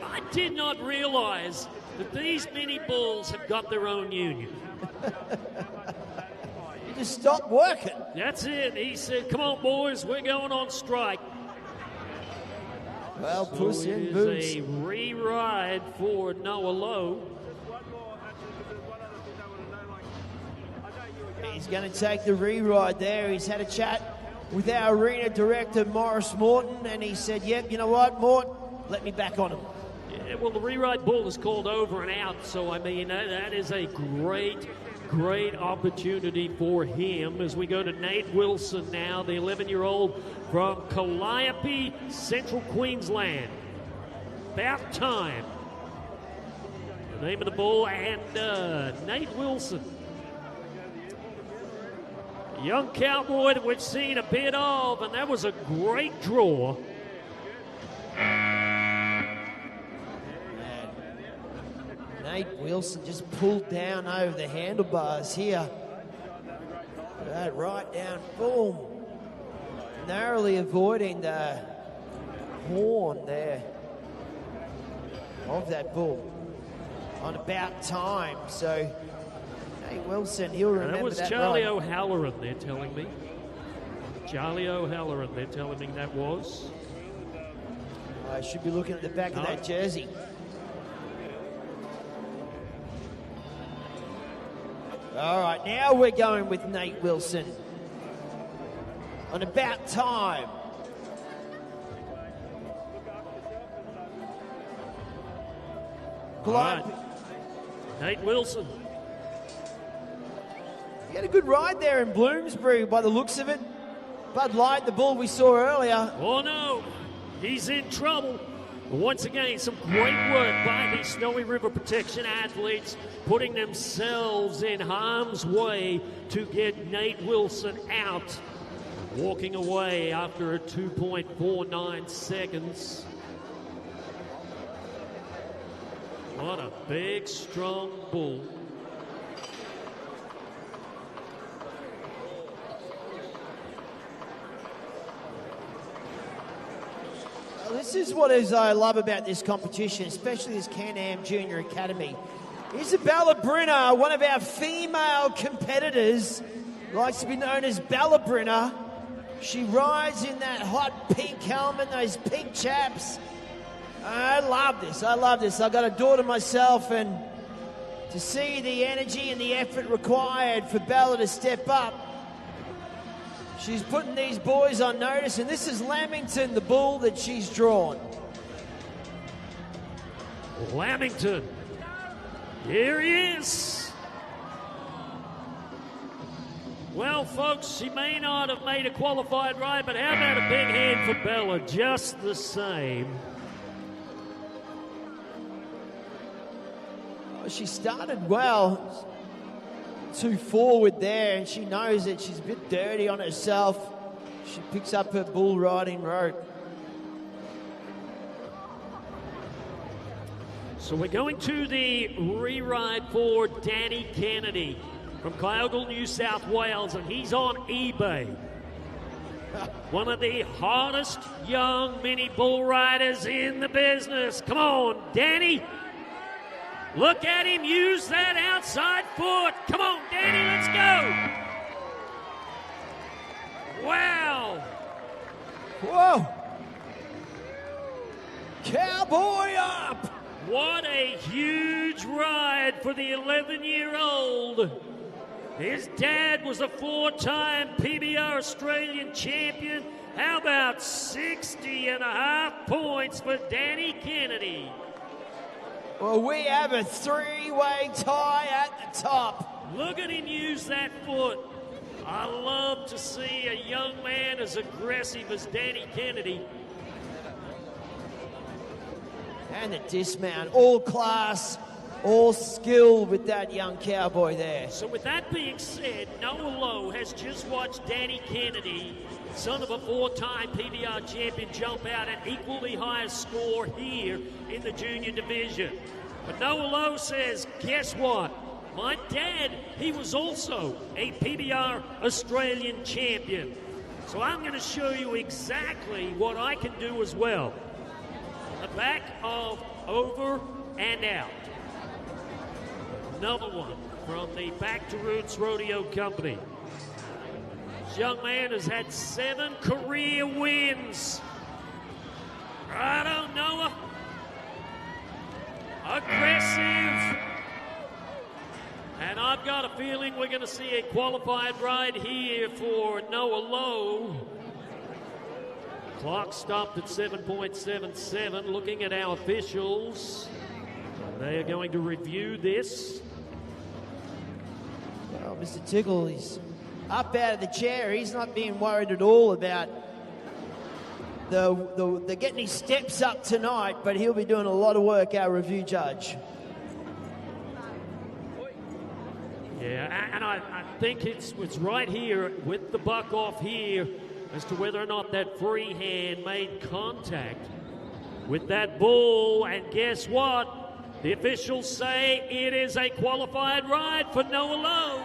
I did not realize that these mini bulls have got their own union. He just stopped working. That's it. He said, come on, boys, we're going on strike. Well, so Puss in Boots. It is a re-ride for Noah Lowe. He's going to take the re-ride there. He's had a chat with our arena director, Morris Morton, and he said, yep, you know what, Mort, let me back on him. Yeah, well, the re-ride bull is called over and out, so, I mean, that is a great opportunity for him as we go to Nate Wilson now, the 11-year-old from Calliope, Central Queensland. About time. The name of the bull, and Nate Wilson. Young cowboy that we've seen a bit of, and that was a great draw. Nate Wilson just pulled down over the handlebars here. That right down, boom. Narrowly avoiding the horn there of that bull on about time. So Nate Wilson, he'll remember that. And it was Charlie O'Halloran, they're telling me. Charlie O'Halloran, they're telling me that was. I should be looking at the back of that jersey. All right, now we're going with Nate Wilson. On about time. All right. Nate Wilson. He had a good ride there in Bloomsbury by the looks of it. Bud Light, the bull we saw earlier. Oh no, he's in trouble. Once again, some great work by the Snowy River Protection athletes, putting themselves in harm's way to get Nate Wilson out. Walking away after a 2.49 seconds. What a big, strong bull. This is what I love about this competition, especially this Can-Am Junior Academy. Isabella Brinner, one of our female competitors, likes to be known as Bella Brinner. She rides in that hot pink helmet, those pink chaps. I love this. I love this. I've got a daughter myself, and to see the energy and the effort required for Bella to step up, she's putting these boys on notice, and this is Lamington, the bull that she's drawn. Lamington. Here he is. Well, folks, she may not have made a qualified ride, but how about a big hand for Bella just the same? She started well, too forward there, and she knows that she's a bit dirty on herself. She picks up her bull riding rope. So we're going to the re-ride for Danny Kennedy from Kyogle, New South Wales, and he's on eBay. One of the hottest young mini bull riders in the business. Come on, Danny. Look at him use that outside foot. Come on, Danny, let's go. Wow. Whoa. Cowboy up. What a huge ride for the 11-year-old. His dad was a 4-time PBR Australian champion. How about 60.5 points for Danny Kennedy? Well, we have a three-way tie at the top. Look at him use that foot. I love to see a young man as aggressive as Danny Kennedy. And the dismount, all class, all skill with that young cowboy there. So with that being said, Noah Lowe has just watched Danny Kennedy, son of a 4-time PBR champion, jump out an equally higher score here in the junior division. But Noah Lowe says, guess what? My dad, he was also a PBR Australian champion. So I'm going to show you exactly what I can do as well. The back of over and out. Another one from the Back to Roots Rodeo Company. This young man has had 7 career wins. Right on, Noah. Aggressive. And I've got a feeling we're going to see a qualified ride here for Noah Lowe. Clock stopped at 7.77. Looking at our officials, they are going to review this. Well, Mr. Tickle, he's up out of the chair. He's not being worried at all about the getting his steps up tonight, but he'll be doing a lot of work, our review judge. Yeah, and I think it's right here with the buck off here as to whether or not that free hand made contact with that bull. And guess what? The officials say it is a qualified ride for Noah Lowe.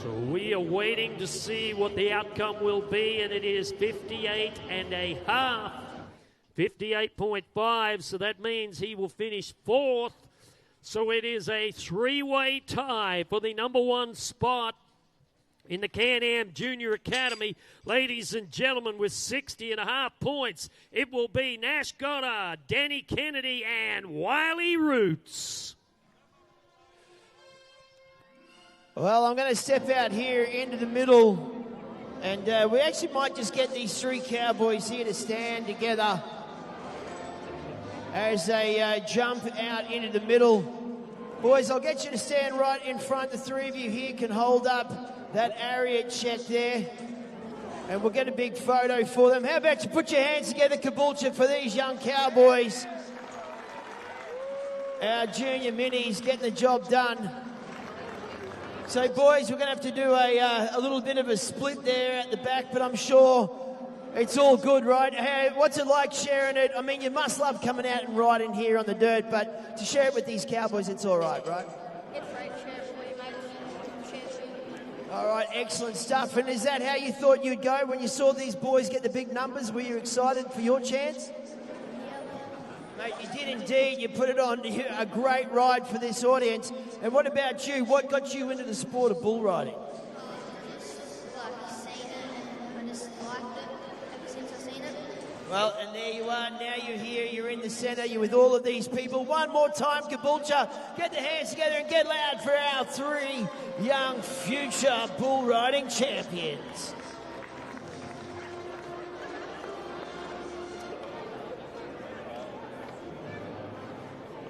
So we are waiting to see what the outcome will be, and it is 58.5. 58.5, so that means he will finish 4th. So it is a 3-way tie for the number 1 spot in the Can-Am Junior Academy. Ladies and gentlemen, with 60.5 points, it will be Nash Goddard, Danny Kennedy, and Wiley Roots. Well, I'm going to step out here into the middle, and we actually might just get these 3 cowboys here to stand together. as they jump out into the middle. Boys, I'll get you to stand right in front. The three of you here can hold up that Ariat check there, and we'll get a big photo for them. How about you put your hands together, Caboolture, for these young cowboys. Our junior minis getting the job done. So, boys, we're going to have to do a little bit of a split there at the back, but I'm sure it's all good, right? Hey, what's it like sharing it? I mean, you must love coming out and riding here on the dirt, but to share it with these cowboys, it's all right, right? It's great to share it for you, mate. Share it for you. All right, excellent stuff. And is that how you thought you'd go when you saw these boys get the big numbers? Were you excited for your chance? Mate, you did indeed. You put it on a great ride for this audience. And what about you? What got you into the sport of bull riding? Well, and there you are. Now you're here. You're in the centre. You're with all of these people. One more time, Caboolture. Get the hands together and get loud for our three young future bull riding champions.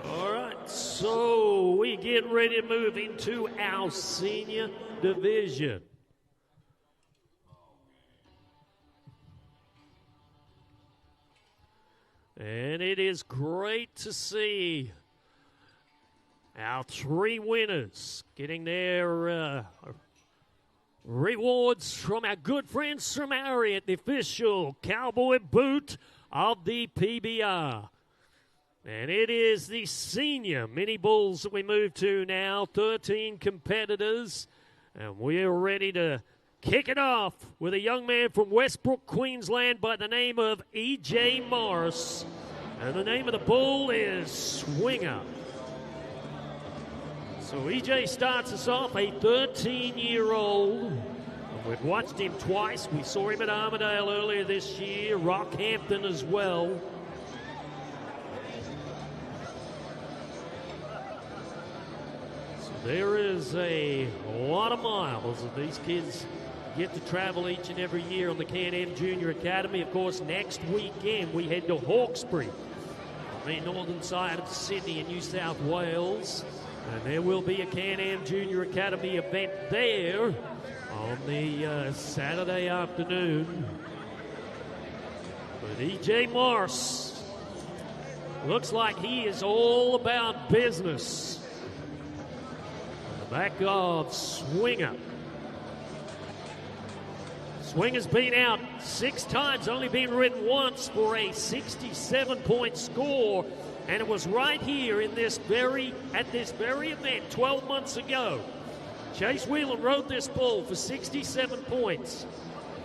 All right, so we get ready to move into our senior division. And it is great to see our three winners getting their rewards from our good friends from Ariat, the official cowboy boot of the PBR. And it is the senior mini bulls that we move to now, 13 competitors. And we're ready to kick it off with a young man from Westbrook, Queensland by the name of E.J. Morris. And the name of the bull is Swinger. So E.J. starts us off, a 13-year-old. We've watched him twice. We saw him at Armidale earlier this year, Rockhampton as well. There is a lot of miles that these kids get to travel each and every year on the Can-Am Junior Academy. Of course, next weekend we head to Hawkesbury on the northern side of Sydney in New South Wales. And there will be a Can-Am Junior Academy event there on the Saturday afternoon. But E.J. Morris looks like he is all about business. Back of Swinger. Swinger's been out 6 times, only been ridden once for a 67-point score, and it was right here in this very event 12 months ago. Chase Whelan rode this bull for 67 points.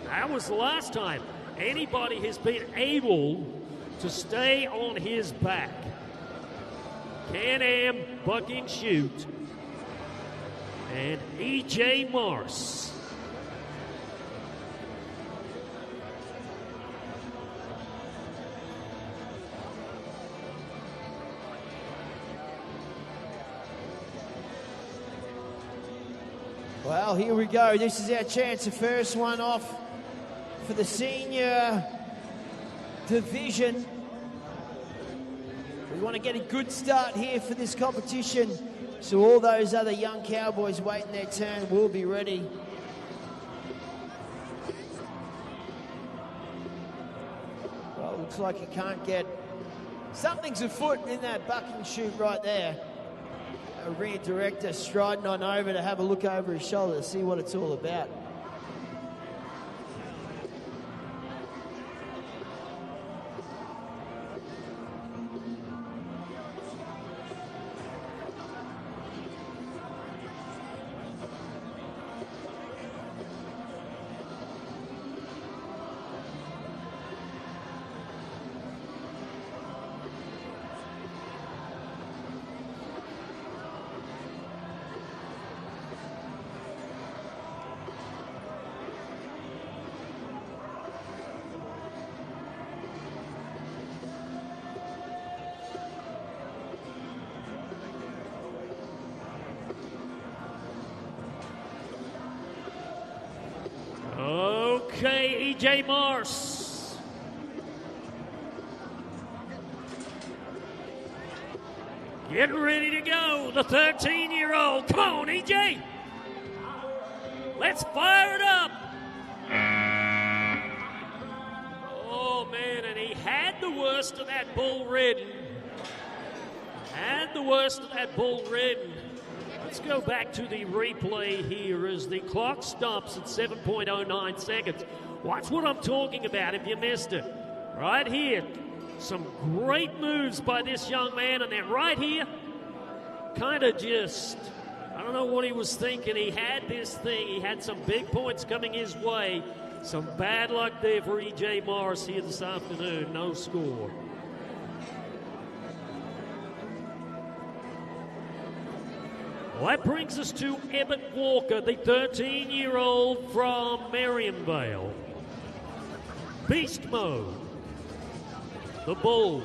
That was the last time anybody has been able to stay on his back. Can-Am bucking shoot. And E.J. Morris. Well, here we go. This is our chance. The first one off for the senior division. We want to get a good start here for this competition, so all those other young cowboys waiting their turn will be ready. Well, it looks like you can't get... Something's afoot in that bucking chute right there. A rear director striding on over to have a look over his shoulder to see what it's all about. Okay, E.J. Morris. Getting ready to go, the 13-year-old. Come on, EJ. Let's fire it up. Oh, man, and he had the worst of that bull ridden. Let's go back to the replay here as the clock stops at 7.09 seconds. Watch what I'm talking about if you missed it. Right here, some great moves by this young man, and then right here, kind of just, I don't know what he was thinking. He had this thing. He had some big points coming his way. Some bad luck there for E.J. Morris here this afternoon. No score. Well, that brings us to Ebbett Walker, the 13-year-old from Merriamvale. Beast mode. The bull.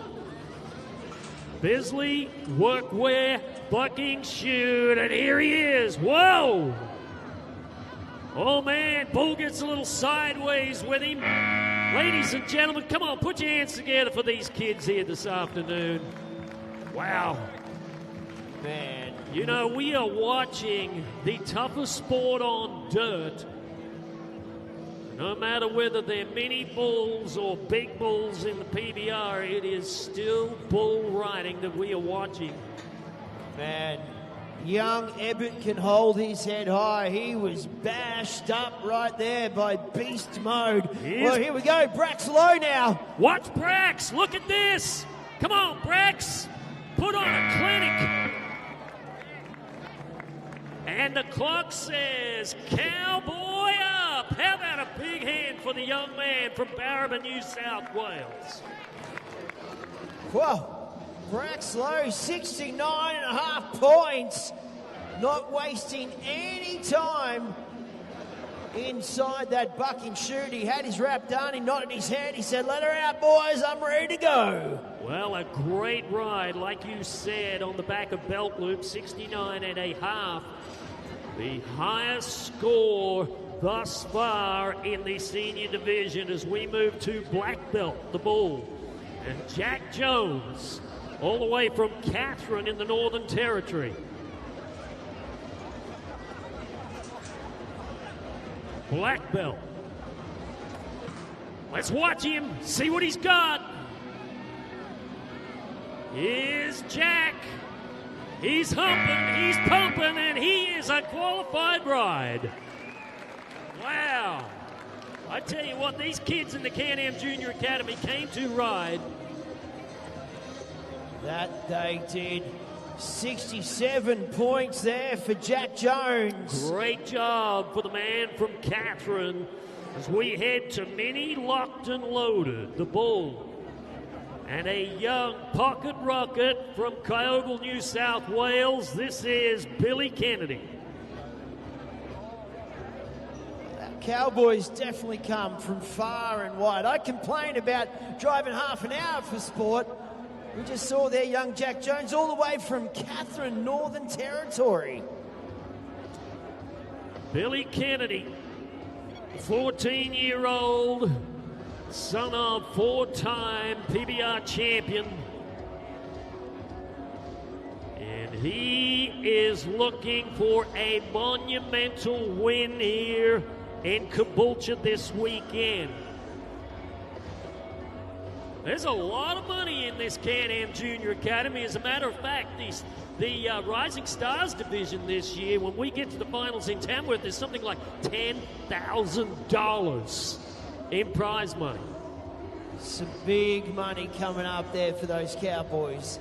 Bisley, workwear, bucking, shoot, and here he is. Whoa! Oh, man, bull gets a little sideways with him. Ladies and gentlemen, come on, put your hands together for these kids here this afternoon. Wow. Man. You know, we are watching the toughest sport on dirt. No matter whether they're mini bulls or big bulls in the PBR, it is still bull riding that we are watching. Man, young Ebbett can hold his head high. He was bashed up right there by beast mode. Well, here we go. Brax low now. Watch Brax. Look at this. Come on, Brax. Put on a clinic. And the clock says, cowboy up. How about a big hand for the young man from Barraba, New South Wales? Well, Brax low, 69.5 points. Not wasting any time inside that bucking shoot. He had his wrap done. He nodded his head. He said, let her out, boys. I'm ready to go. Well, a great ride, like you said, on the back of Belt Loop, 69.5. The highest score thus far in the senior division as we move to Black Belt, the bull. And Jack Jones, all the way from Catherine in the Northern Territory. Black Belt. Let's watch him, see what he's got. Here's Jack. He's humping, he's pumping, and he is a qualified ride. Wow. I tell you what, these kids in the Can-Am Junior Academy came to ride. That they did. 67 points there for Jack Jones. Great job for the man from Catherine as we head to Mini Locked and Loaded, the bull. And a young pocket rocket from Kyogle, New South Wales. This is Billy Kennedy. Cowboys definitely come from far and wide. I complain about driving half an hour for sport. We just saw there young Jack Jones all the way from Catherine, Northern Territory. Billy Kennedy, 14-year-old, son of four-time PBR champion. And he is looking for a monumental win here in Caboolture this weekend. There's a lot of money in this Can-Am Junior Academy. As a matter of fact, the Rising Stars division this year, when we get to the finals in Tamworth, there's something like $10,000 in prize money. Some big money coming up there for those Cowboys.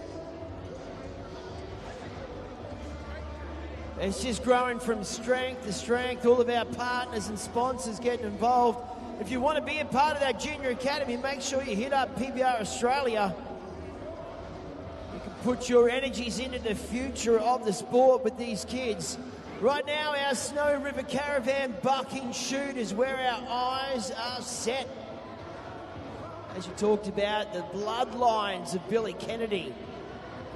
It's just growing from strength to strength. All of our partners and sponsors getting involved. If you want to be a part of that Junior Academy, make sure you hit up PBR Australia. You can put your energies into the future of the sport with these kids. Right now, our Snow River Caravan bucking shoot is where our eyes are set. As you talked about, the bloodlines of Billy Kennedy.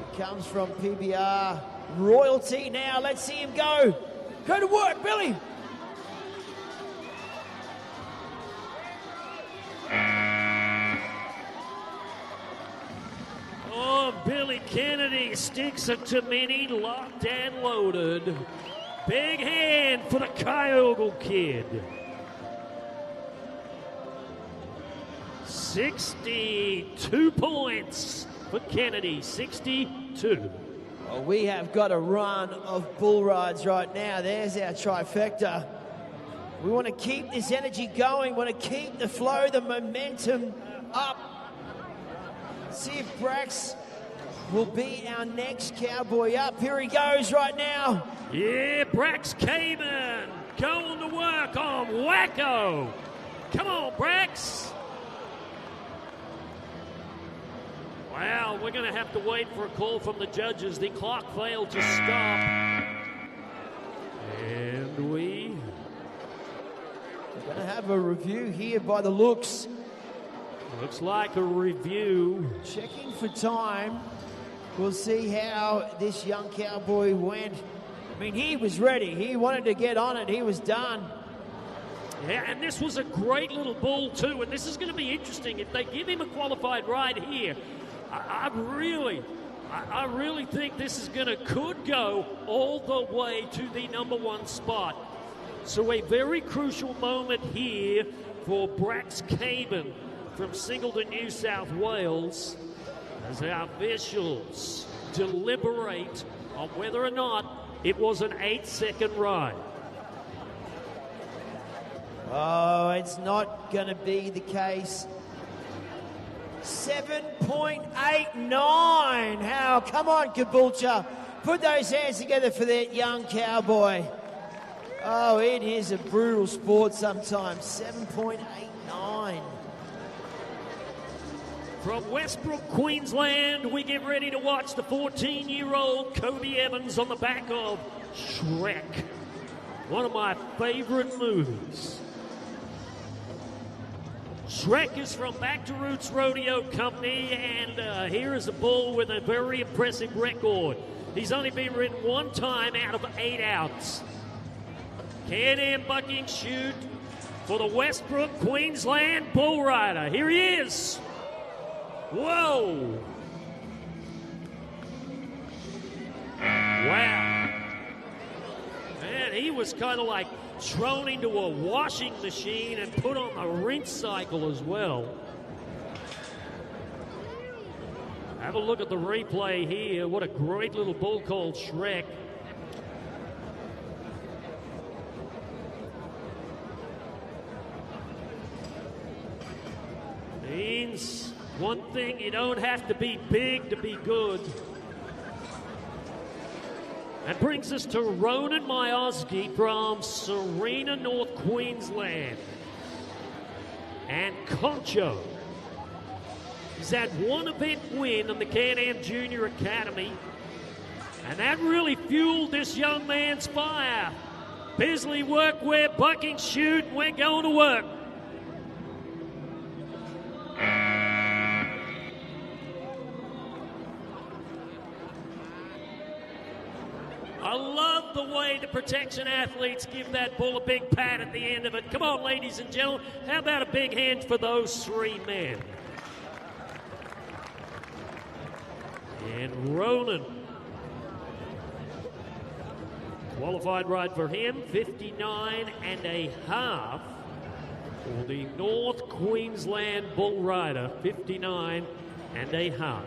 It comes from PBR royalty. Now, let's see him go. Go to work, Billy. Oh, Billy Kennedy sticks it to Minnie, locked and loaded. Big hand for the Kyogle kid. 62 points for Kennedy, 62. Well, we have got a run of bull rides right now. There's our trifecta. We want to keep this energy going. We want to keep the flow, the momentum up. See if Brax will be our next cowboy up. Here he goes right now. Yeah, Brax Cayman going to work on Wacko. Come on, Brax. Wow, we're going to have to wait for a call from the judges. The clock failed to stop. And we're going to have a review here by the looks. Looks like a review. Checking for time. We'll see how this young cowboy went. I mean, he was ready. He wanted to get on it. He was done. Yeah, and this was a great little bull, too. And this is going to be interesting. If they give him a qualified ride here, I really think this is could go all the way to the #1 spot. So a very crucial moment here for Brax Cayman from Singleton, New South Wales, as our officials deliberate on whether or not it was an 8-second ride. Oh, it's not going to be the case. 7.89. How? Come on, Caboolture. Put those hands together for that young cowboy. Oh, it is a brutal sport sometimes. 7.89. From Westbrook, Queensland, we get ready to watch the 14-year-old Kobe Evans on the back of Shrek. One of my favorite movies. Shrek is from Back to Roots Rodeo Company, and here is a bull with a very impressive record. He's only been ridden one time out of 8 outs. Can-Am bucking chute for the Westbrook, Queensland bull rider. Here he is. Whoa. Wow. Man, he was kind of like thrown into a washing machine and put on the rinse cycle as well. Have a look at the replay here. What a great little bull called Shrek. Means one thing, you don't have to be big to be good. That brings us to Ronan Majowski from Serena, North Queensland. And Concho. He's had one event win on the Can-Am Junior Academy. And that really fueled this young man's fire. Bisley workwear, bucking chute, we're going to work. I love the way the protection athletes give that bull a big pat at the end of it. Come on, ladies and gentlemen. How about a big hand for those 3 men? And Ronan. Qualified ride for him, 59.5 for the North Queensland bull rider, 59.5.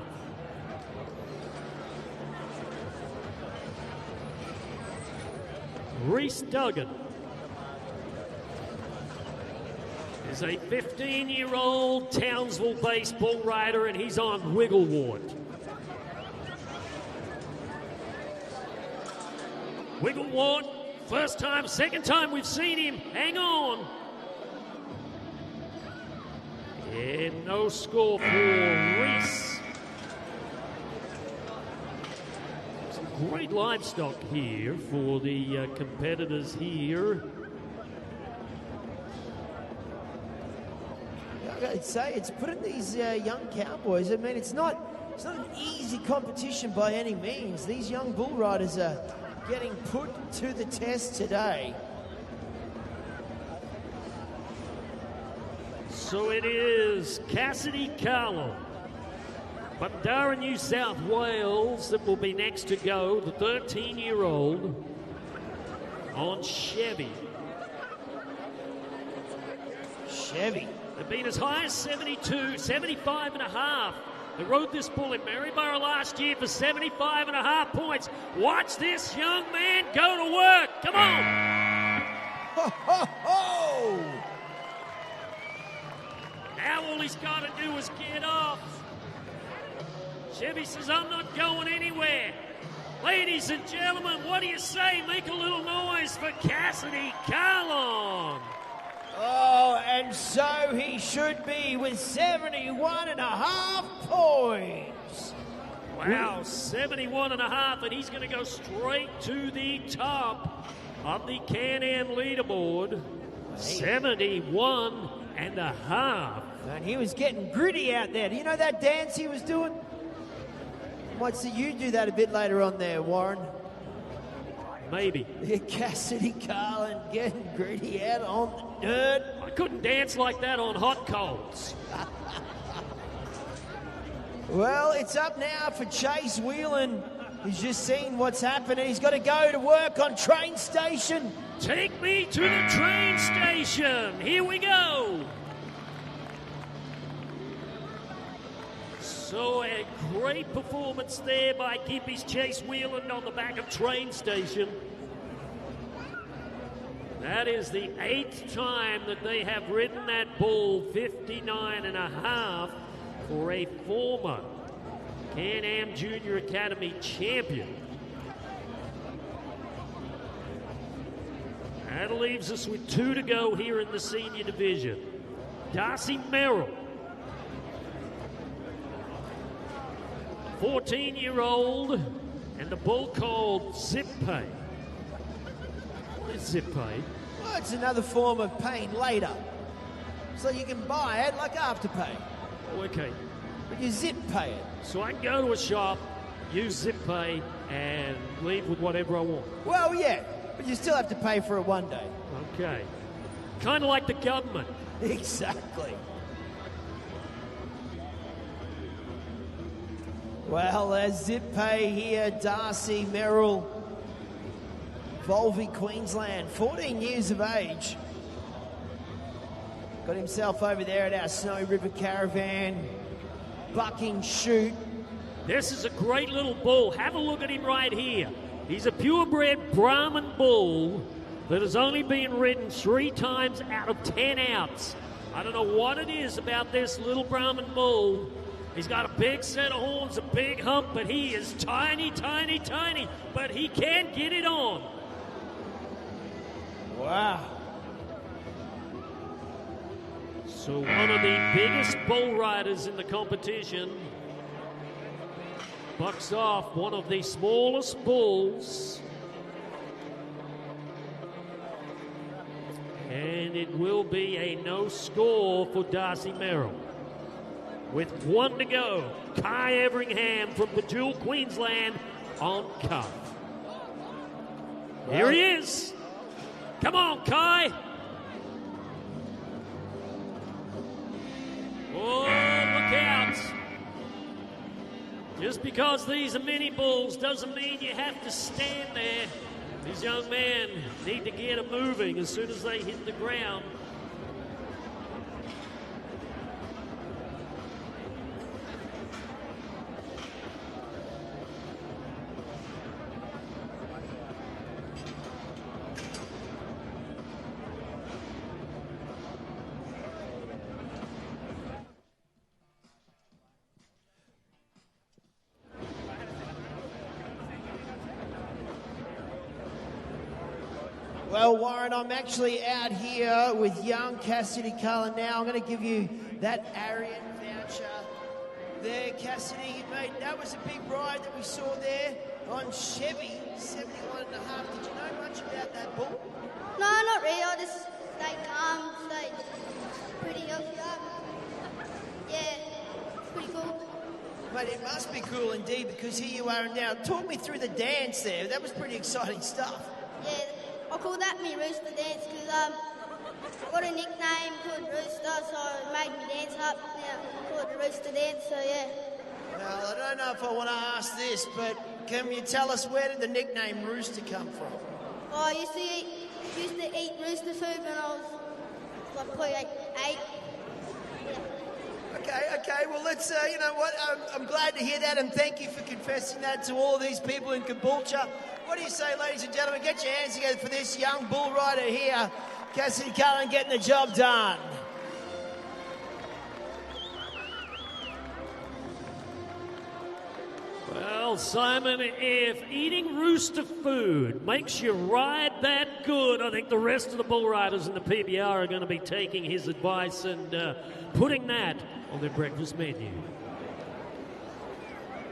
Reese Duggan is a 15-year-old Townsville-based bull rider, and he's on Wigglewart. Wigglewart, first time, second time we've seen him. Hang on. And no score for Reese. Great livestock here for the competitors here. I'd say it's putting these young cowboys. I mean, it's not an easy competition by any means. These young bull riders are getting put to the test today. So it is Cassidy Carlo Bundara, New South Wales, that will be next to go, the 13-year-old on Chevy. Chevy. They've been as high as 72, 75 and a half. They rode this bull in Maryborough last year for 75 and a half points. Watch this young man go to work. Come on. Ho, ho, ho! Now all he's got to do is get off. Chevy says, I'm not going anywhere. Ladies and gentlemen, what do you say? Make a little noise for Cassidy Carlon. Oh, and so he should be with 71 and a half points. Wow, 71 and a half, and he's going to go straight to the top of the Can-Am leaderboard. 71 and a half. And he was getting gritty out there. Do you know that dance he was doing? Might see you do that a bit later on there, Warren. Maybe. Yeah, Cassidy Carlin getting gritty out on the dirt. I couldn't dance like that on hot coals. Well, it's up now for Chase Whelan. He's just seen what's happening. He's got to go to work on train station. Take me to the train station. Here we go. So a great performance there by Keepy's Chase Whelan on the back of train station. That is the 8th time that they have ridden that bull, 59 and a half, for a former Can-Am Junior Academy champion. That leaves us with 2 to go here in the senior division. Darcy Merrill, 14-year-old, and the bull called Zip Pay. What is Zip Pay? Well, it's another form of paying later. So you can buy it like Afterpay. Okay. But you zip pay it. So I can go to a shop, use Zip Pay, and leave with whatever I want. Well, yeah, but you still have to pay for it one day. Okay. Kind of like the government. Exactly. Well, there's Zip Pay here, Darcy Merrill, Volvi, Queensland, 14 years of age. Got himself over there at our Snow River Caravan, bucking shoot. This is a great little bull. Have a look at him right here. He's a purebred Brahman bull that has only been ridden 3 times out of 10 outs. I don't know what it is about this little Brahman bull. He's got a big set of horns, a big hump, but he is tiny, tiny, tiny. But he can get it on. Wow. So one of the biggest bull riders in the competition bucks off one of the smallest bulls. And it will be a no score for Darcy Merrill. With 1 to go, Kai Everingham from Caboolture, Queensland on cuff. Here he is. Come on, Kai. Oh, look out. Just because these are mini bulls doesn't mean you have to stand there. These young men need to get them moving as soon as they hit the ground. Well, Warren, I'm actually out here with young Cassidy Carlin now. I'm going to give you that Arian voucher there, Cassidy. Mate, that was a big ride that we saw there on Chevy, 71 and a half. Did you know much about that bull? No, not really. I just stay calm, stay pretty healthy up. Yeah, it's pretty cool. Mate, it must be cool indeed, because here you are now. Talk me through the dance there. That was pretty exciting stuff. Yeah, I call that me rooster dance because I got a nickname called Rooster, so it made me dance up. Yeah, I call it the rooster dance, so yeah. Well, I don't know if I want to ask this, but can you tell us where did the nickname Rooster come from? Oh, I used to eat rooster food when I was probably like 8. Okay, well, let's, you know what, I'm glad to hear that, and thank you for confessing that to all of these people in Caboolture. What do you say, ladies and gentlemen? Get your hands together for this young bull rider here, Cassidy Cullen, getting the job done. Well, Simon, if eating rooster food makes you ride that good, I think the rest of the bull riders in the PBR are going to be taking his advice and putting that on their breakfast menu.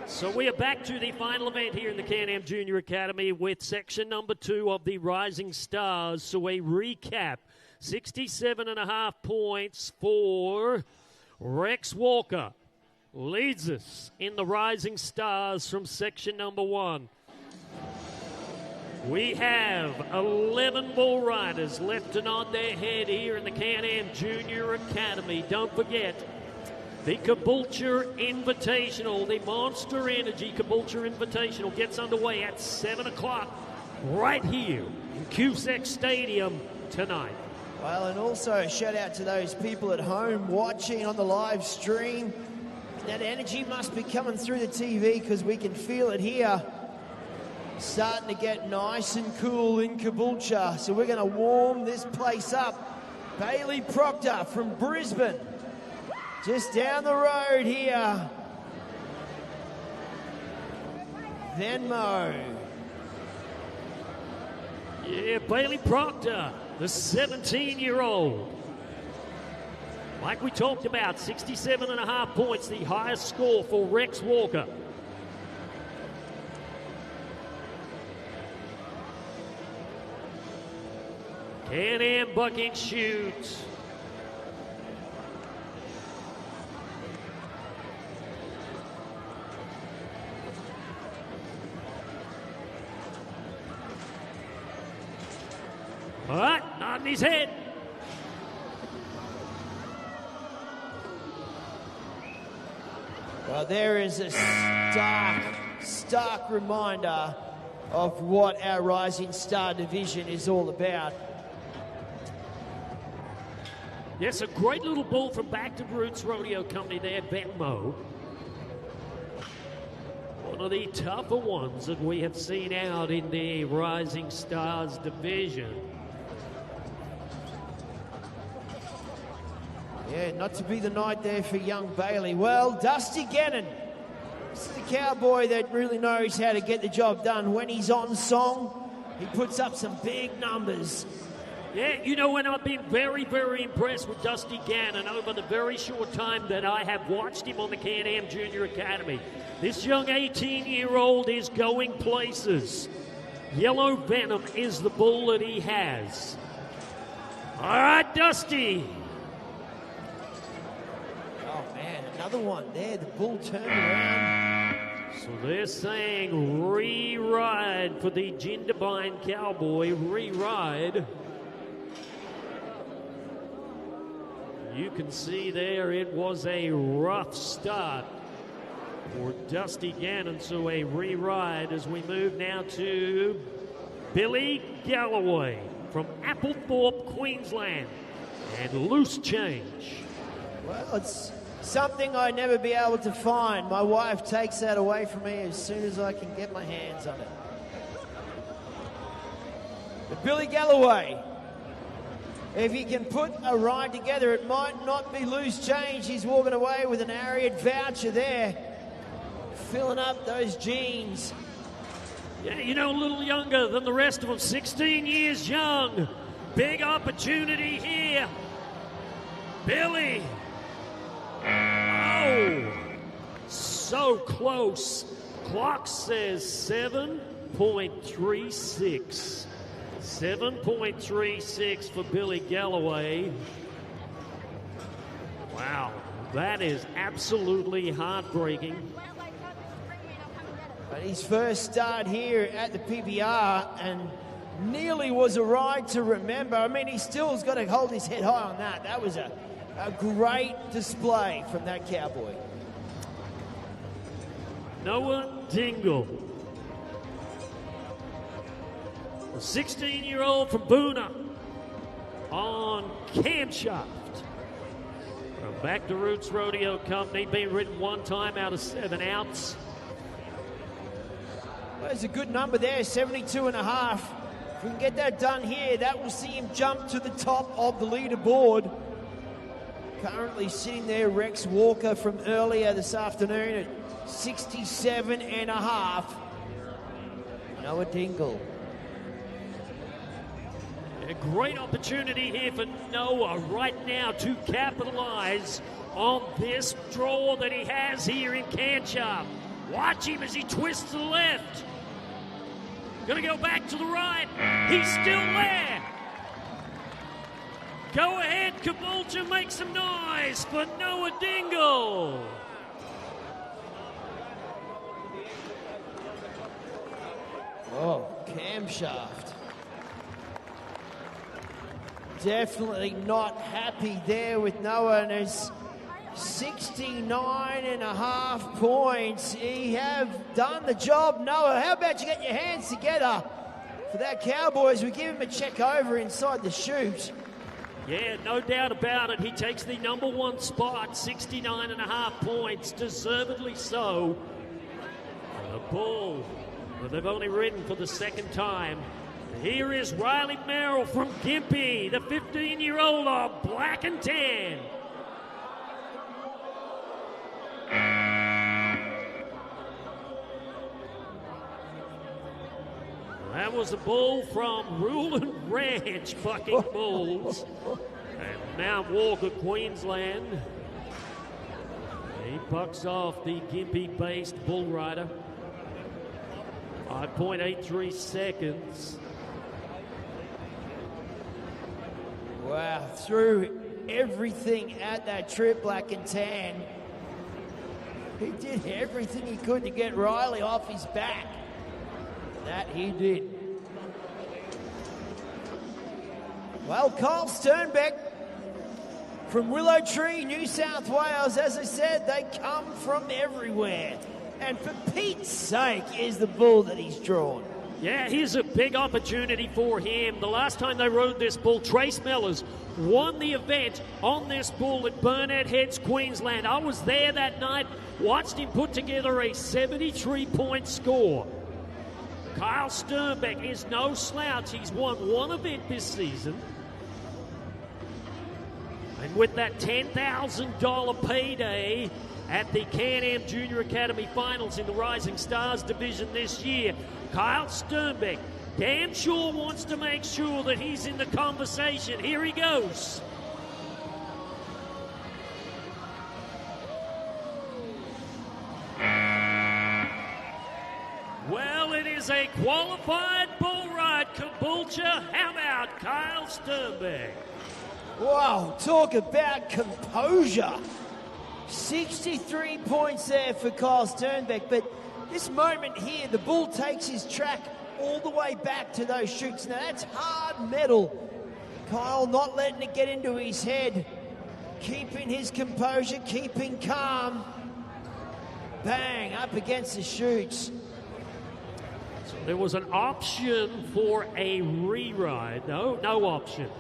So we are back to the final event here in the Can-Am Junior Academy with section number 2 of the Rising Stars. So a recap, 67.5 points for Rex Walker. Leads us in the Rising Stars from section number 1. We have 11 bull riders left to nod their head here in the Can-Am Junior Academy. Don't forget, the Caboolture Invitational, the Monster Energy Caboolture Invitational gets underway at 7 o'clock right here in Cusack Stadium tonight. Well, and also a shout out to those people at home watching on the live stream. That energy must be coming through the TV because we can feel it here. Starting to get nice and cool in Caboolture. So we're going to warm this place up. Bailey Proctor from Brisbane. Just down the road here. Venmo. Yeah, Bailey Proctor, the 17-year-old. Like we talked about, 67.5 points, the highest score for Rex Walker. Can-Am bucking chute. All right, nodding his head. Well, there is a stark reminder of what our Rising Star division is all about. Yes, a great little bull from Back to Roots Rodeo Company there, Venmo. One of the tougher ones that we have seen out in the Rising Stars division. Yeah, not to be the night there for young Bailey. Well, Dusty Gannon. This is a cowboy that really knows how to get the job done. When he's on song, he puts up some big numbers. Yeah, you know, and I've been very, very impressed with Dusty Gannon over the very short time that I have watched him on the Can-Am Junior Academy. This young 18-year-old is going places. Yellow Venom is the bull that he has. All right, Dusty. Another one there, the bull turned around. So they're saying re-ride for the Jindabyne cowboy, re-ride. You can see there it was a rough start for Dusty Gannon, so a re-ride as we move now to Billy Galloway from Applethorpe, Queensland, and Loose Change. Well, it's something I'd never be able to find. My wife takes that away from me as soon as I can get my hands on it. But Billy Galloway, if he can put a ride together, it might not be Loose Change. He's walking away with an Ariat voucher there, filling up those jeans. Yeah, you know, a little younger than the rest of them, 16 years young. Big opportunity here. Billy. Oh, so close. Clock says 7.36. 7.36 for Billy Galloway. Wow, that is absolutely heartbreaking. But his first start here at the PBR and nearly was a ride to remember. I mean, he still has got to hold his head high on that. That was a great display from that cowboy. Noah Dingle. A 16-year-old from Boona on camshaft. From Back to Roots Rodeo Company, been ridden one time out of 7 outs. Well, there's a good number there, 72.5. If we can get that done here, that will see him jump to the top of the leaderboard. Currently sitting there, Rex Walker from earlier this afternoon at 67.5. Noah Dingle. A great opportunity here for Noah right now to capitalize on this draw that he has here in Caboolture. Watch him as he twists to the left. Gonna go back to the right. He's still there. Go ahead, Caboolture, make some noise for Noah Dingle. Oh, camshaft. Definitely not happy there with Noah, and it's 69.5 points. He have done the job, Noah. How about you get your hands together for that Cowboys? We give him a check over inside the chute. Yeah, no doubt about it. He takes the number 1 spot, 69.5 points, deservedly so. The bull that they've only ridden for the second time. Here is Riley Merrill from Gympie, the 15-year-old of Black and Tan. That was a bull from Ruland Ranch, bucking bulls. And Mount Walker, Queensland. He bucks off the Gympie-based bull rider. 5.83 seconds. Wow, threw everything at that trip, Black and Tan. He did everything he could to get Riley off his back. That he did. Well, Kyle Sternbeck from Willow Tree, New South Wales. As I said, they come from everywhere. And for Pete's sake, is the bull that he's drawn. Yeah, here's a big opportunity for him. The last time they rode this bull, Trace Mellors won the event on this bull at Burnett Heads, Queensland. I was there that night, watched him put together a 73-point score. Kyle Sternbeck is no slouch. He's won one event this season. And with that $10,000 payday at the Can-Am Junior Academy Finals in the Rising Stars division this year, Kyle Sternbeck damn sure wants to make sure that he's in the conversation. Here he goes. Well, it is a qualified bull ride, Caboolture. How about Kyle Sternbeck? Wow, talk about composure. 63 points there for Kyle Sternbeck, but this moment here, the bull takes his track all the way back to those chutes. Now that's hard metal. Kyle not letting it get into his head, keeping his composure, keeping calm. Bang, up against the chutes. So there was an option for a re-ride. No option.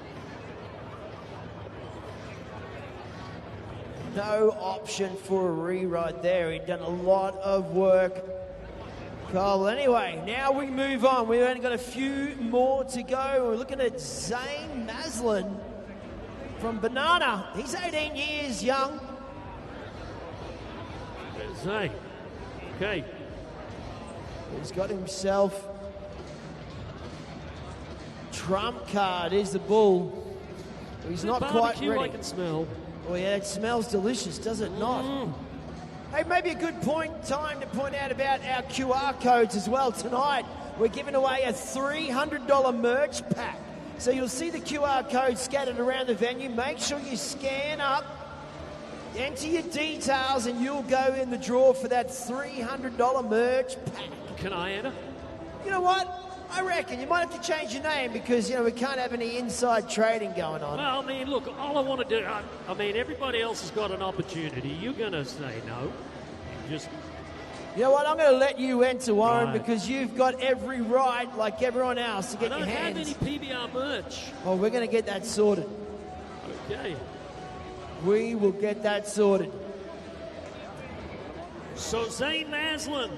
No option for a re-ride there. He'd done a lot of work. Well, anyway, now we move on. We've only got a few more to go. We're looking at Zane Maslin from Banana. He's 18 years young. There's Zane. Okay. He's got himself trump card. Is the bull. He's not quite ready. I can smell. Oh yeah, it smells delicious, does it not? Hey, maybe a good time to point out about our QR codes as well. Tonight, we're giving away a $300 merch pack. So you'll see the QR codes scattered around the venue. Make sure you scan up, enter your details, and you'll go in the draw for that $300 merch pack. Can I enter? You know what? I reckon you might have to change your name because, we can't have any inside trading going on. Well, I mean, look, all I want to do, everybody else has got an opportunity. You're going to say no. You know what? I'm going to let you enter, Warren, Right. because you've got every right, like everyone else, to get I your don't have hands. any PBR merch. Oh, we're going to get that sorted. Okay. We will get that sorted. So Zane Maslin.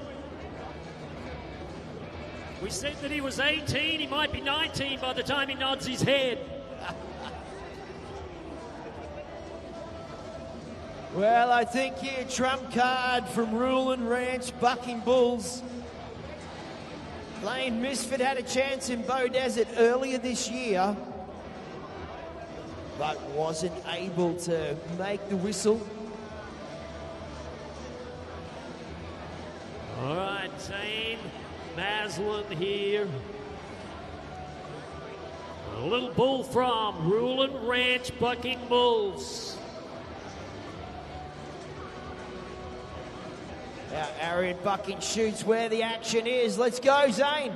We said that he was 18. He might be 19 by the time he nods his head. Well, I think here, trump card from Rulin Ranch, Bucking Bulls. Lane Misfit had a chance in Bow Desert earlier this year, but wasn't able to make the whistle. All right, Zane Maslin here. A little bull from Rulin Ranch, Bucking Bulls. Now, Arian Bucking shoots where the action is. Let's go, Zane.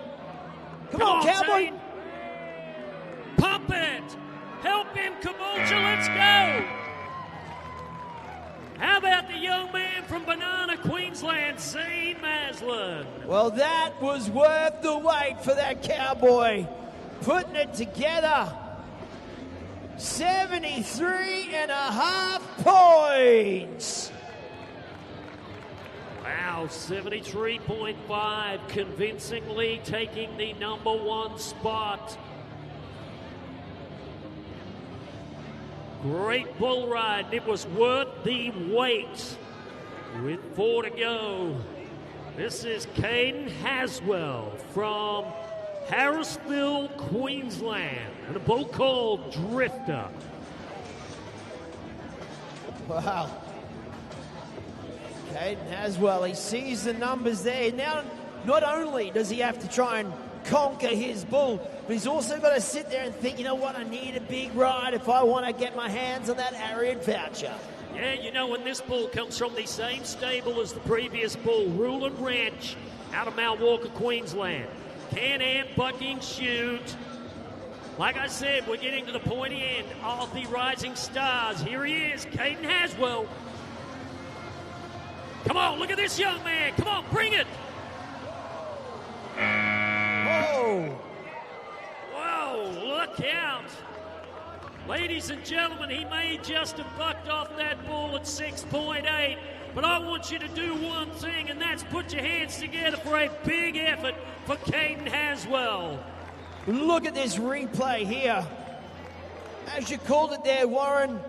Come on, Cowboy. Zane. Pump it. Help him, Caboolture. Let's go. How about the young man from Banana, Queensland, Zane Maslin? Well, that was worth the wait for that Cowboy. Putting it together. 73.5 points. Wow, 73.5, convincingly taking the #1 spot. Great bull ride. It was worth the wait. With 4 to go. This is Caden Haswell from Harrisville, Queensland, and a bull called Drifter. Wow. Caden Haswell, he sees the numbers there. Now, not only does he have to try and conquer his bull, but he's also got to sit there and think, you know what, I need a big ride if I want to get my hands on that Arian voucher. Yeah, you know, when this bull comes from the same stable as the previous bull, Rulin Ranch, out of Mount Walker, Queensland. Can-Am Bucking Shoot. Like I said, we're getting to the pointy end of the Rising Stars. Here he is, Caden Haswell. Come on, look at this young man. Come on, bring it. Oh! Whoa, look out. Ladies and gentlemen, he may just have bucked off that bull at 6.8, but I want you to do one thing, and that's put your hands together for a big effort for Caden Haswell. Look at this replay here. As you called it there, Warren,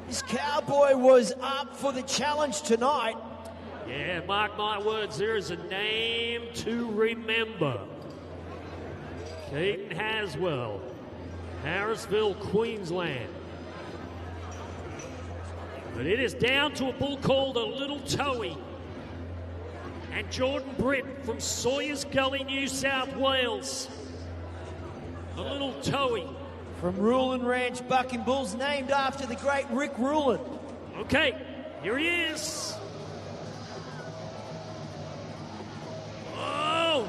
this Cowboy was up for the challenge tonight. Yeah, mark my words, there is a name to remember. Caden Haswell, Harrisville, Queensland. But it is down to a bull called a Little Toey. And Jordan Britt from Sawyers Gully, New South Wales. A Little Toey. From Rulin Ranch, Bucking Bulls, named after the great Rick Rulin. Okay, here he is. Oh!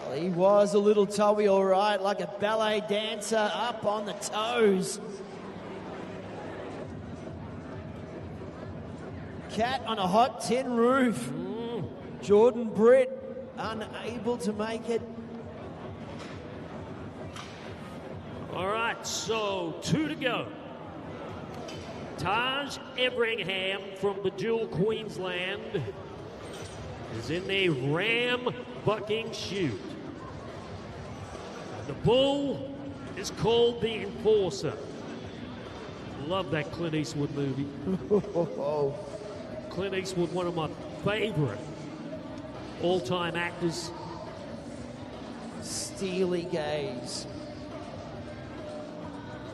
Well, he was a Little Toey, all right, like a ballet dancer up on the toes. Cat on a hot tin roof. Jordan Britt unable to make it. All right, so 2 to go. Taj Everingham from Bejewel, Queensland is in the Ram Bucking Shoot. The bull is called the Enforcer. Love that Clint Eastwood movie. Clint Eastwood, one of my favorite all-time actors. Steely gaze.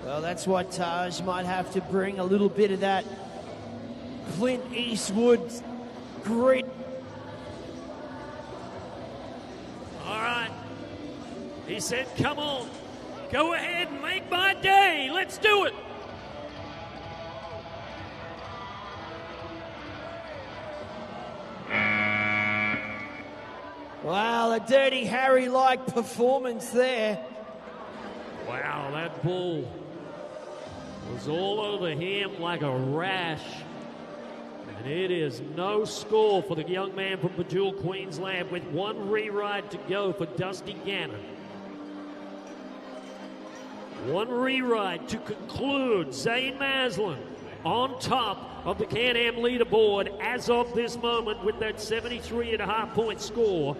Well, that's why Taj might have to bring a little bit of that Clint Eastwood grit. All right. He said, come on. Go ahead and make my day. Let's do it. Wow, a Dirty Harry-like performance there. Wow, that bull was all over him like a rash. And And it is no score for the young man from Caboolture, Queensland, with one re-ride to go for Dusty Gannon. One re-ride to conclude. Zane Maslin on top of the Can-Am leaderboard as of this moment with that 73.5 point score.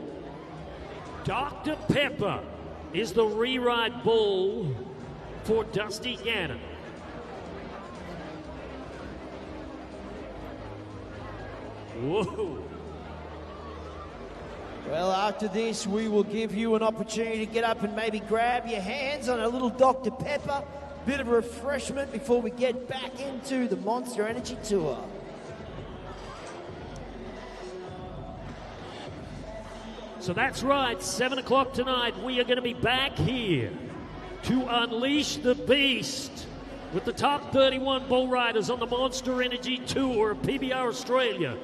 Dr. Pepper is the re-ride bull for Dusty Gannon. Whoa. Well, after this, we will give you an opportunity to get up and maybe grab your hands on a little Dr. Pepper, bit of refreshment before we get back into the Monster Energy Tour. So that's right, 7 o'clock tonight, we are going to be back here to unleash the beast with the top 31 bull riders on the Monster Energy Tour of PBR Australia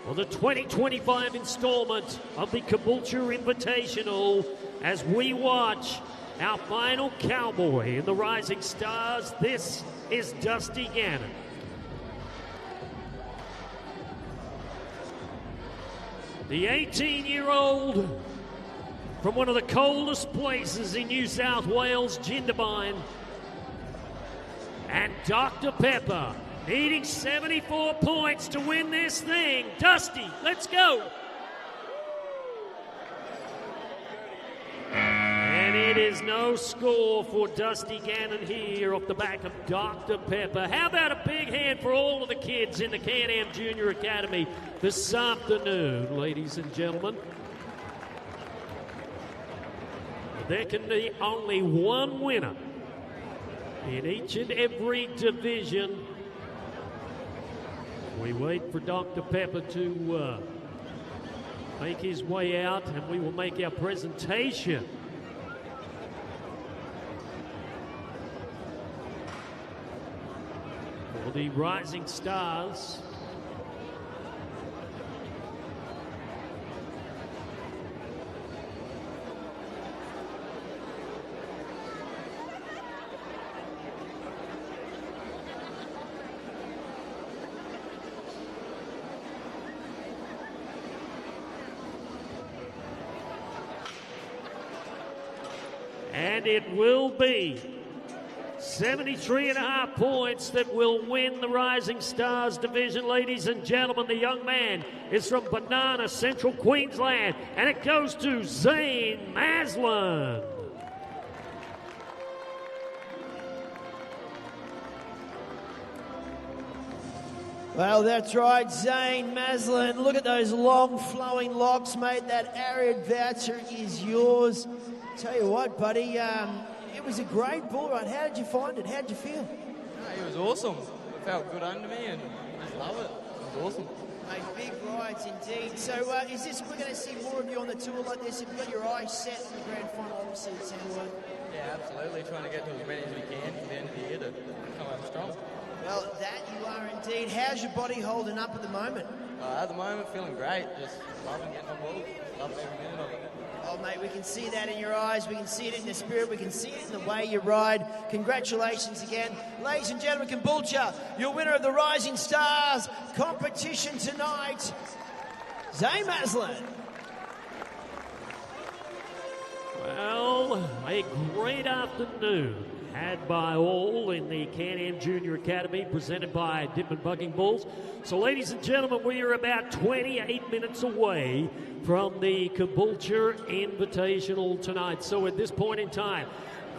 for the 2025 installment of the Caboolture Invitational as we watch our final cowboy in the Rising Stars. This is Dusty Gannon. The 18-year-old from one of the coldest places in New South Wales, Jindabyne. And Dr. Pepper needing 74 points to win this thing. Dusty, let's go. And it is no score for Dusty Gannon here off the back of Dr. Pepper. How about a big hand for all of the kids in the Can-Am Junior Academy this afternoon, ladies and gentlemen. There can be only one winner in each and every division. We wait for Dr. Pepper to make his way out, and we will make our presentation for the Rising Stars. And it will be 73.5 points that will win the Rising Stars division, ladies and gentlemen. The young man is from Banana, Central Queensland, and it goes to Zane Maslin. Well, that's right, Zane Maslin. Look at those long flowing locks, mate. That Ariad voucher is yours. Tell you what, buddy, it was a great bull ride. How did you find it? How did you feel? It was awesome. It felt good under me and I just love it. It was awesome. Mate, big rides indeed. So is this, we're going to see more of you on the tour like this? Have you got your eyes set on the grand final, obviously, at Sandwood? Yeah, absolutely. Trying to get to as many as we can for the end of the year to come home strong. Well, that you are indeed. How's your body holding up at the moment? At the moment, feeling great. Just loving getting on board. Loving every minute of it. Oh, mate, we can see that in your eyes. We can see it in the spirit. We can see it in the way you ride. Congratulations again. Ladies and gentlemen, Caboolture, your winner of the Rising Stars competition tonight, Zane Maslin. Well, a great afternoon had by all in the Can-Am Junior Academy, presented by Dittman Bucking Bulls. So, ladies and gentlemen, we are about 28 minutes away from the Caboolture Invitational tonight. So at this point in time,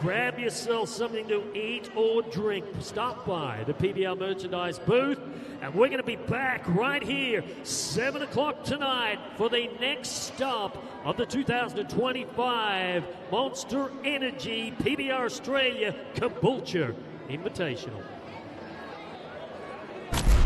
grab yourself something to eat or drink. Stop by the PBR merchandise booth, and we're going to be back right here 7 o'clock tonight for the next stop of the 2025 Monster Energy PBR Australia Caboolture Invitational.